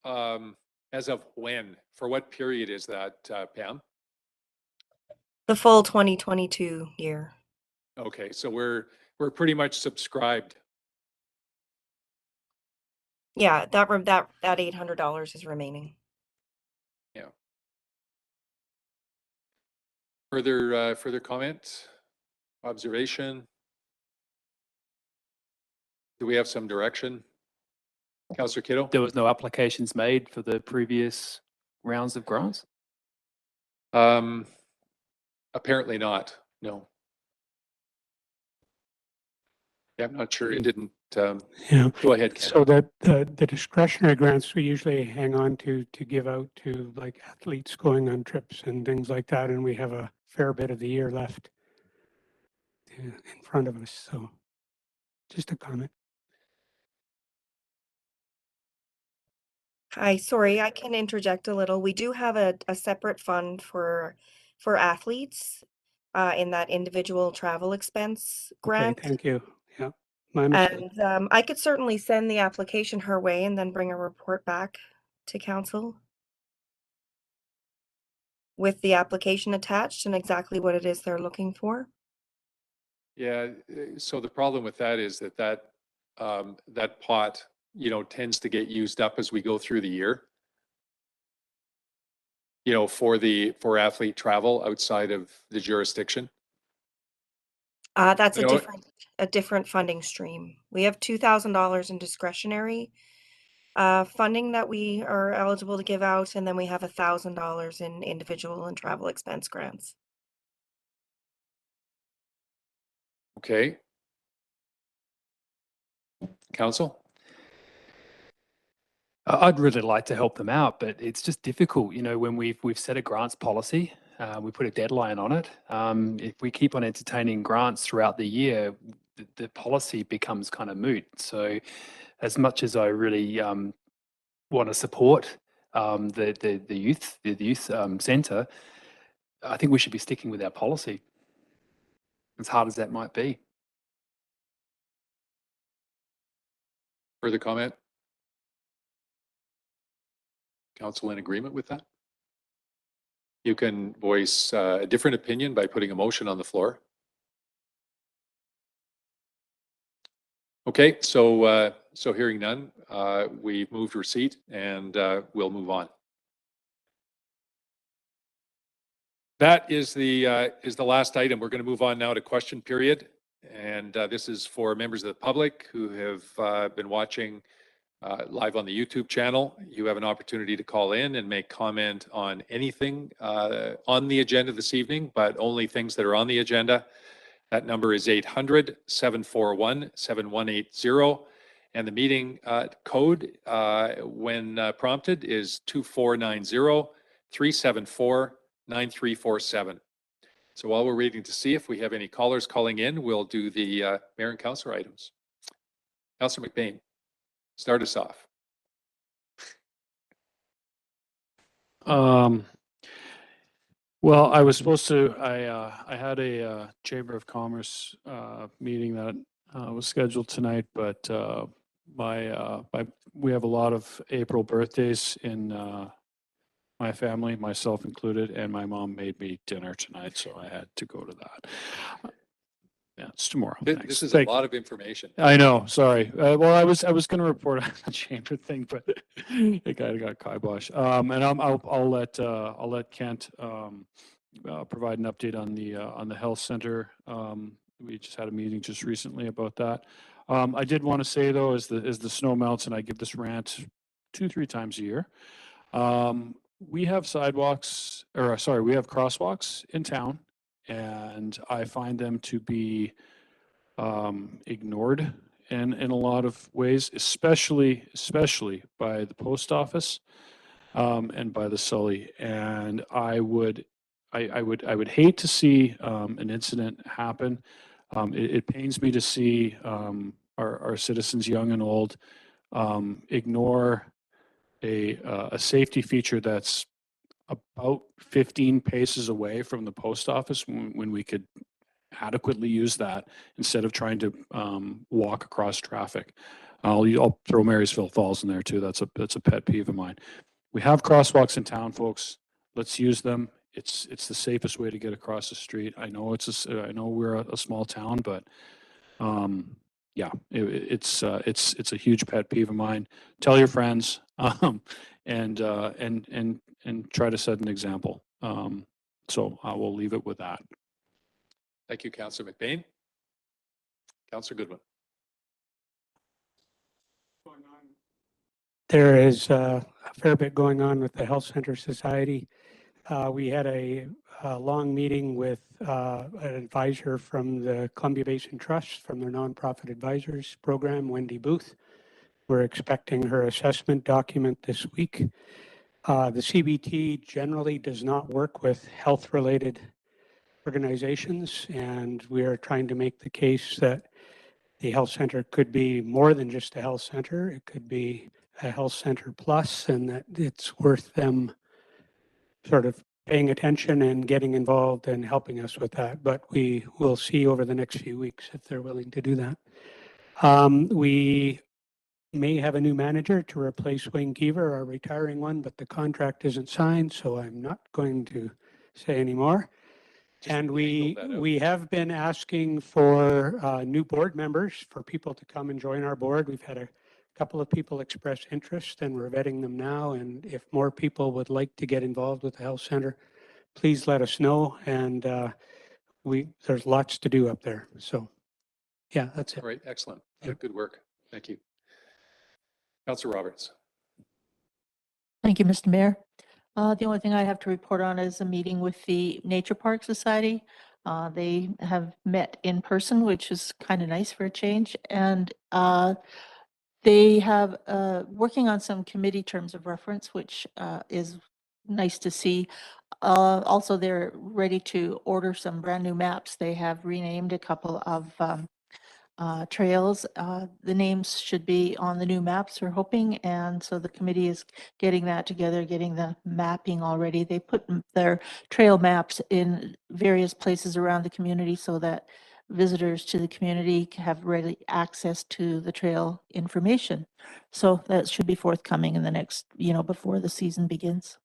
when? For what period is that, Pam? The full 2022 year. Okay, so we're pretty much subscribed. Yeah, that $800 is remaining. Yeah. Further comment, observation? Do we have some direction? Councillor Kiddo? There was no applications made for the previous rounds of grants? Apparently not, no. Yeah, I'm not sure. It didn't, Yeah. Go ahead, Ken. So that the discretionary grants we usually hang on to give out to like athletes going on trips and things like that, and we have a fair bit of the year left in front of us. So just a comment. Hi, sorry, I can interject a little. We do have a separate fund for athletes in that individual travel expense grant. Okay, thank you. Yeah, my mistake. And I could certainly send the application her way and then bring a report back to council with the application attached and exactly what it is they're looking for. Yeah, so the problem with that is that pot, tends to get used up as we go through the year. For athlete travel outside of the jurisdiction. That's a different funding stream. We have $2,000 in discretionary funding that we are eligible to give out, and then we have $1,000 in individual and travel expense grants. Okay. Council? I'd really like to help them out, but it's just difficult, when we've set a grants policy, we put a deadline on it. If we keep on entertaining grants throughout the year, the policy becomes kind of moot. So as much as I really want to support the youth centre, I think we should be sticking with our policy, as hard as that might be. Further comment? Council in agreement with that? You can voice a different opinion by putting a motion on the floor. Okay, so hearing none, we've moved receipt and we'll move on. That is the last item. We're going to move on now to question period. And this is for members of the public who have been watching live on the YouTube channel. You have an opportunity to call in and make comment on anything on the agenda this evening, but only things that are on the agenda. That number is 800-741-7180. And the meeting code, when prompted, is 2490-374-9347. So while we're waiting to see if we have any callers calling in, we'll do the mayor and councillor items. Councillor McBain. Start us off. Well, I was supposed to, I had a Chamber of Commerce meeting that was scheduled tonight, but we have a lot of April birthdays in my family, myself included, and my mom made me dinner tonight, so I had to go to that. Yeah, it's tomorrow. This is a lot of information. I know. Sorry. Well, I was going to report on the chamber thing, but it kind of got kibosh. And I'll let Kent provide an update on the health center. We just had a meeting just recently about that. I did want to say though, as the snow melts, and I give this rant 2-3 times a year, we have sidewalks, or sorry, we have crosswalks in town. And I find them to be ignored in a lot of ways, especially by the post office and by the Sully. And I would I would hate to see an incident happen. It pains me to see our citizens, young and old, ignore a safety feature that's about 15 paces away from the post office when we could adequately use that instead of trying to walk across traffic. I'll throw Marysville Falls in there too. That's a pet peeve of mine. We have crosswalks in town, folks. Let's use them. It's the safest way to get across the street. I know I know we're a small town, but yeah, it's a huge pet peeve of mine. Tell your friends, and try to set an example. So I will leave it with that. Thank you, Councillor McBain. Councillor Goodwin. There is a fair bit going on with the Health Center Society. We had a long meeting with an advisor from the Columbia Basin Trust, from their nonprofit advisors program, Wendy Booth. We're expecting her assessment document this week. The CBT generally does not work with health-related organizations, and we are trying to make the case that the health center could be more than just a health center. It could be a health center plus, and that it's worth them sort of paying attention and getting involved and helping us with that. But we will see over the next few weeks if they're willing to do that. We may have a new manager to replace Wayne Keever, our retiring one, but the contract isn't signed, so I'm not going to say any more. And we have been asking for new board members, for people to come and join our board. We've had a couple of people express interest, and we're vetting them now. And if more people would like to get involved with the health center, please let us know. And there's lots to do up there. So yeah, that's it. All right, excellent. Yeah. Good work. Thank you. Councillor Roberts. Thank you, Mr. Mayor. The only thing I have to report on is a meeting with the Nature Park Society. They have met in person, which is kind of nice for a change. And they have working on some committee terms of reference, which is nice to see. Also, they're ready to order some brand new maps. They have renamed a couple of trails. The names should be on the new maps, we're hoping, and so the committee is getting that together, getting the mapping already. They put their trail maps in various places around the community so that visitors to the community have ready access to the trail information. So that should be forthcoming in the next, before the season begins.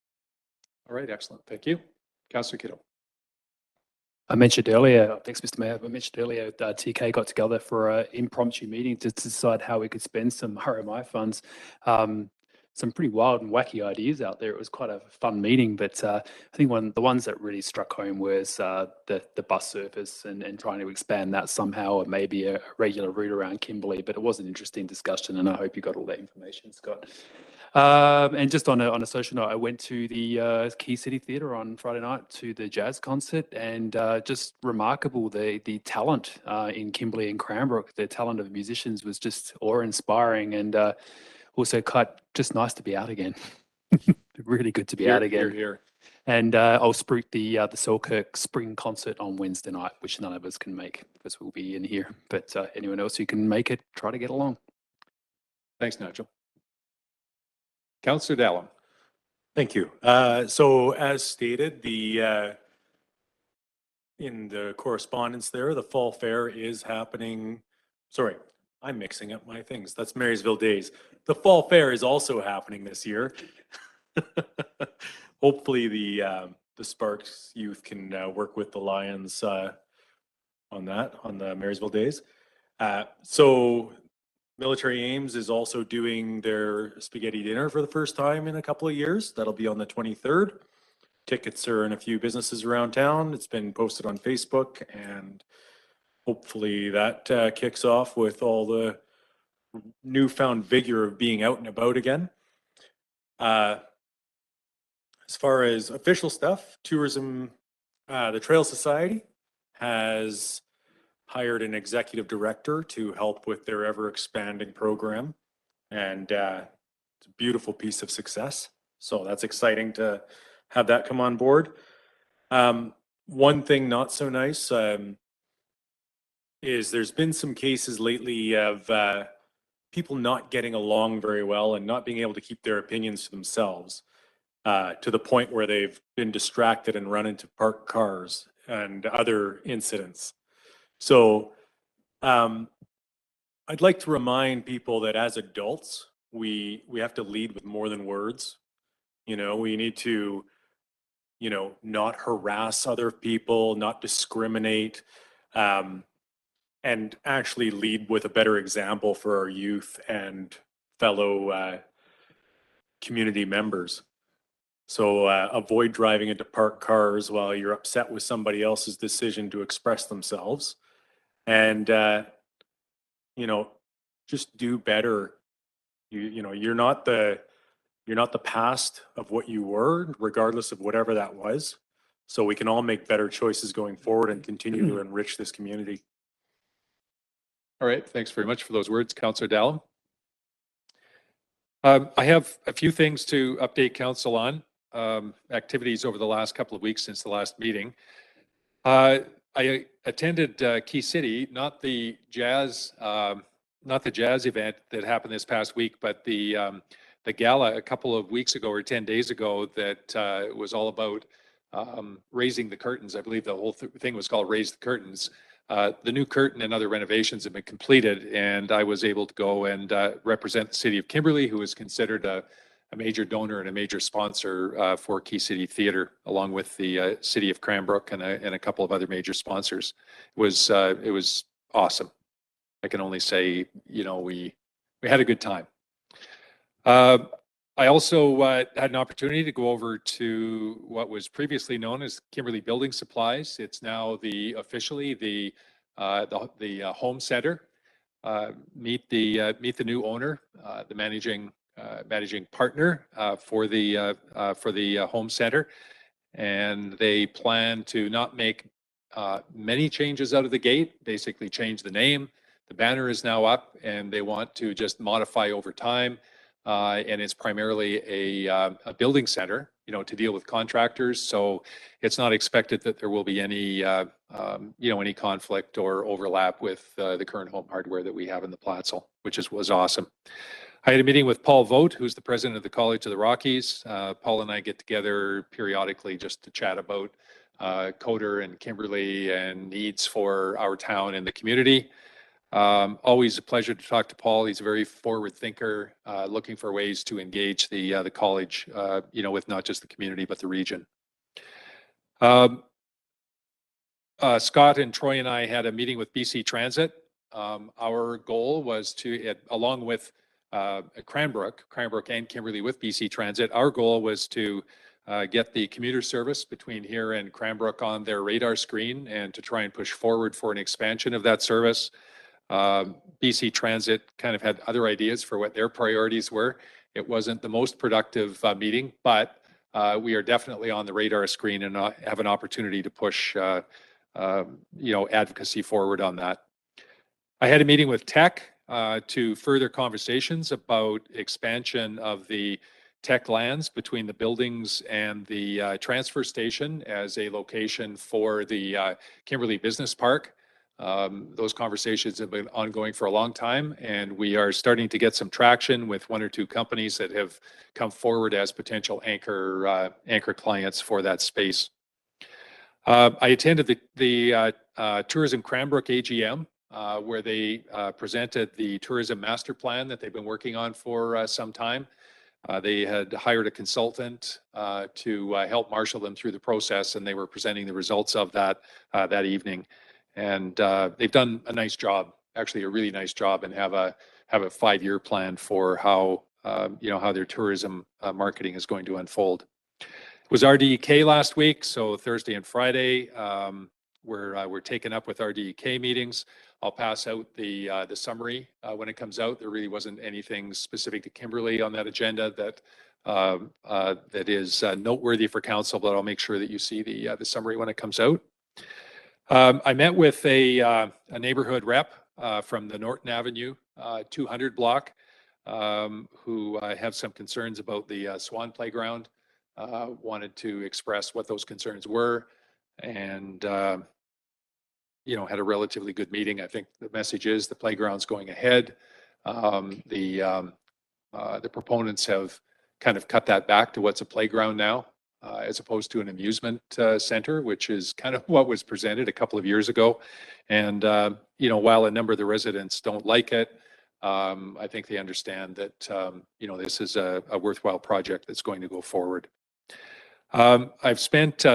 All right, excellent. Thank you. Councillor Kittle. I mentioned earlier, thanks, Mr. Mayor. I mentioned earlier that TK got together for an impromptu meeting to decide how we could spend some RMI funds. Some pretty wild and wacky ideas out there. It was quite a fun meeting, but I think the ones that really struck home was the bus service and trying to expand that somehow, or maybe a regular route around Kimberley. But it was an interesting discussion, and I hope you got all that information, Scott. And just on a social note, I went to the Key City Theatre on Friday night to the jazz concert, and just remarkable the talent in Kimberley and Cranbrook. The talent of the musicians was just awe-inspiring, and also quite just nice to be out again. Really good to be out again. Here. And I'll spruik the Selkirk Spring Concert on Wednesday night, which none of us can make because we'll be in here. But anyone else who can make it, try to get along. Thanks, Nigel. Councillor Dallin. Thank you. So as stated, in the correspondence there, the Fall Fair is happening. Sorry, I'm mixing up my things. That's Marysville Days. The Fall Fair is also happening this year. Hopefully the Sparks youth can work with the Lions on the Marysville Days. So Military Ames is also doing their spaghetti dinner for the first time in a couple of years. That'll be on the 23rd. Tickets are in a few businesses around town. It's been posted on Facebook, and hopefully that kicks off with all the newfound vigor of being out and about again. As far as official stuff, tourism, the Trail Society has hired an executive director to help with their ever-expanding program, and it's a beautiful piece of success. So that's exciting to have that come on board. One thing not so nice is there's been some cases lately of people not getting along very well and not being able to keep their opinions to themselves to the point where they've been distracted and run into parked cars and other incidents. So I'd like to remind people that as adults, we have to lead with more than words. You know, we need to, you know, not harass other people, not discriminate, and actually lead with a better example for our youth and fellow community members. So avoid driving into parked cars while you're upset with somebody else's decision to express themselves. And, you know, just do better. You know, you're not the past of what you were, regardless of whatever that was. So we can all make better choices going forward and continue to enrich this community. All right, thanks very much for those words, Councillor Dallum. I have a few things to update council on, activities over the last couple of weeks since the last meeting. I attended Key City, not the jazz event that happened this past week, but the gala a couple of weeks ago or 10 days ago that was all about raising the curtains. I believe the whole thing was called Raise the Curtains. The new curtain and other renovations have been completed, and I was able to go and represent the city of Kimberley, who is considered a major donor and a major sponsor for Key City Theatre, along with the city of Cranbrook and a couple of other major sponsors. It was awesome. I can only say, you know, we had a good time. I also had an opportunity to go over to what was previously known as Kimberley Building Supplies. It's now officially the home center. Meet the new owner, the managing partner for the home center, and they plan to not make many changes out of the gate. Basically, change the name. The banner is now up, and they want to just modify over time. And it's primarily a building center, you know, to deal with contractors. So it's not expected that there will be any, you know, any conflict or overlap with the current home hardware that we have in the Platzel, which was awesome. I had a meeting with Paul Vogt, who's the president of the College of the Rockies. Paul and I get together periodically just to chat about Coder and Kimberley and needs for our town and the community. Always a pleasure to talk to Paul. He's a very forward thinker, looking for ways to engage the college, you know, with not just the community, but the region. Scott and Troy and I had a meeting with BC Transit. Our goal was to, along with Cranbrook and Kimberley with BC Transit, our goal was to get the commuter service between here and Cranbrook on their radar screen and to try and push forward for an expansion of that service. BC Transit kind of had other ideas for what their priorities were. It wasn't the most productive meeting, but we are definitely on the radar screen and have an opportunity to push, you know, advocacy forward on that. I had a meeting with Tech to further conversations about expansion of the Tech lands between the buildings and the transfer station as a location for the Kimberley Business Park. Those conversations have been ongoing for a long time, and we are starting to get some traction with one or two companies that have come forward as potential anchor clients for that space. I attended the Tourism Cranbrook AGM, where they presented the tourism master plan that they've been working on for some time. They had hired a consultant to help marshal them through the process, and they were presenting the results of that that evening. And they've done a nice job, actually a really nice job, and have a 5-year plan for how you know, how their tourism marketing is going to unfold. It was RDEK last week, so Thursday and Friday we're taken up with RDEK meetings. I'll pass out the summary when it comes out. There really wasn't anything specific to Kimberley on that agenda that that is noteworthy for council, but I'll make sure that you see the summary when it comes out. I met with a neighborhood rep from the Norton Avenue 200 block who have some concerns about the Swan Playground. Wanted to express what those concerns were. and you know, had a relatively good meeting. I think the message is the playground's going ahead. The proponents have kind of cut that back to what's a playground now, as opposed to an amusement center, which is kind of what was presented a couple of years ago. And you know, while a number of the residents don't like it, I think they understand that you know, this is a worthwhile project that's going to go forward. I've spent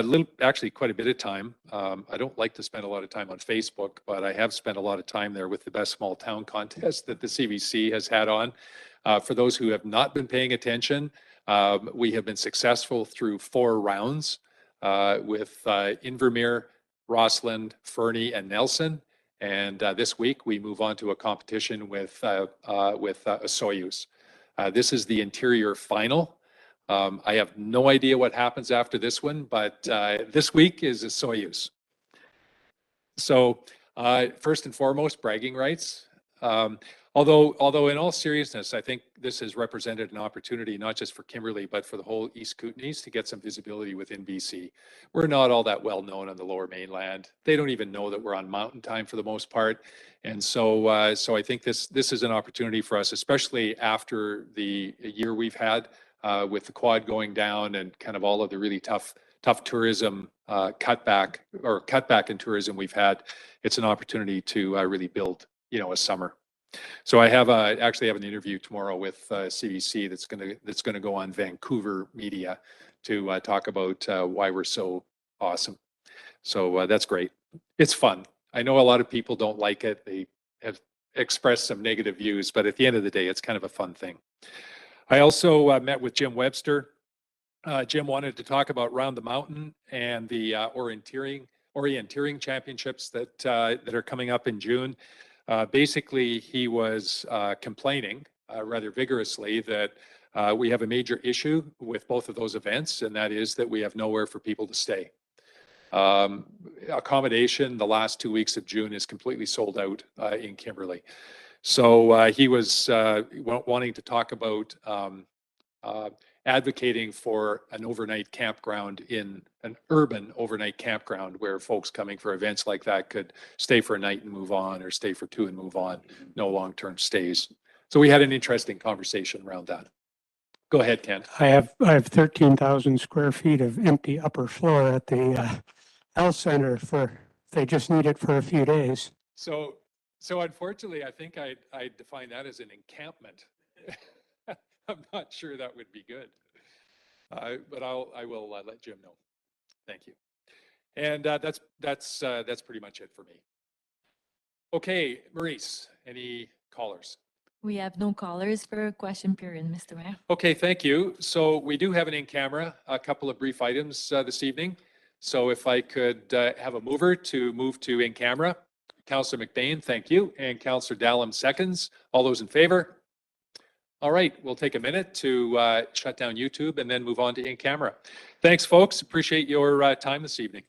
actually quite a bit of time. I don't like to spend a lot of time on Facebook, but I have spent a lot of time there with the Best Small Town contest that the CBC has had on. For those who have not been paying attention, we have been successful through 4 rounds with Invermere, Rossland, Fernie, and Nelson. And this week we move on to a competition with Soyuz. This is the interior final. I have no idea what happens after this one, but this week is a Soyuz. So first and foremost, bragging rights. Although in all seriousness, I think this has represented an opportunity not just for Kimberley, but for the whole East Kootenays to get some visibility within BC. We're not all that well known on the Lower Mainland. They don't even know that we're on Mountain Time for the most part. And so, so I think this is an opportunity for us, especially after the year we've had with the quad going down and kind of all of the really tough tourism cutback in tourism we've had. It's an opportunity to really build, you know, a summer. So I have actually have an interview tomorrow with CBC that's gonna go on Vancouver media to talk about why we're so awesome. So that's great. It's fun. I know a lot of people don't like it. They have expressed some negative views, but at the end of the day, it's kind of a fun thing. I also met with Jim Webster. Jim wanted to talk about Round the Mountain and the orienteering championships that are coming up in June. Basically, he was complaining rather vigorously that we have a major issue with both of those events, and that is that we have nowhere for people to stay. Accommodation the last 2 weeks of June is completely sold out in Kimberley. So he was wanting to talk about advocating for an overnight campground, in an urban overnight campground, where folks coming for events like that could stay for a night and move on, or stay for 2 and move on, no long-term stays. So we had an interesting conversation around that. Go ahead, Ken. I have 13,000 square feet of empty upper floor at the health center if they just need it for a few days. So unfortunately, I think I'd define that as an encampment. I'm not sure that would be good, but I will let Jim know. Thank you. And that's pretty much it for me. Okay, Maurice, any callers? We have no callers for question period, Mr. Mayor. Okay, thank you. So we do have an in-camera, a couple of brief items this evening. So if I could have a mover to move to in-camera. Councillor McBain, thank you. And Councillor Dallum seconds. All those in favor? All right, we'll take a minute to shut down YouTube and then move on to in-camera. Thanks, folks. Appreciate your time this evening.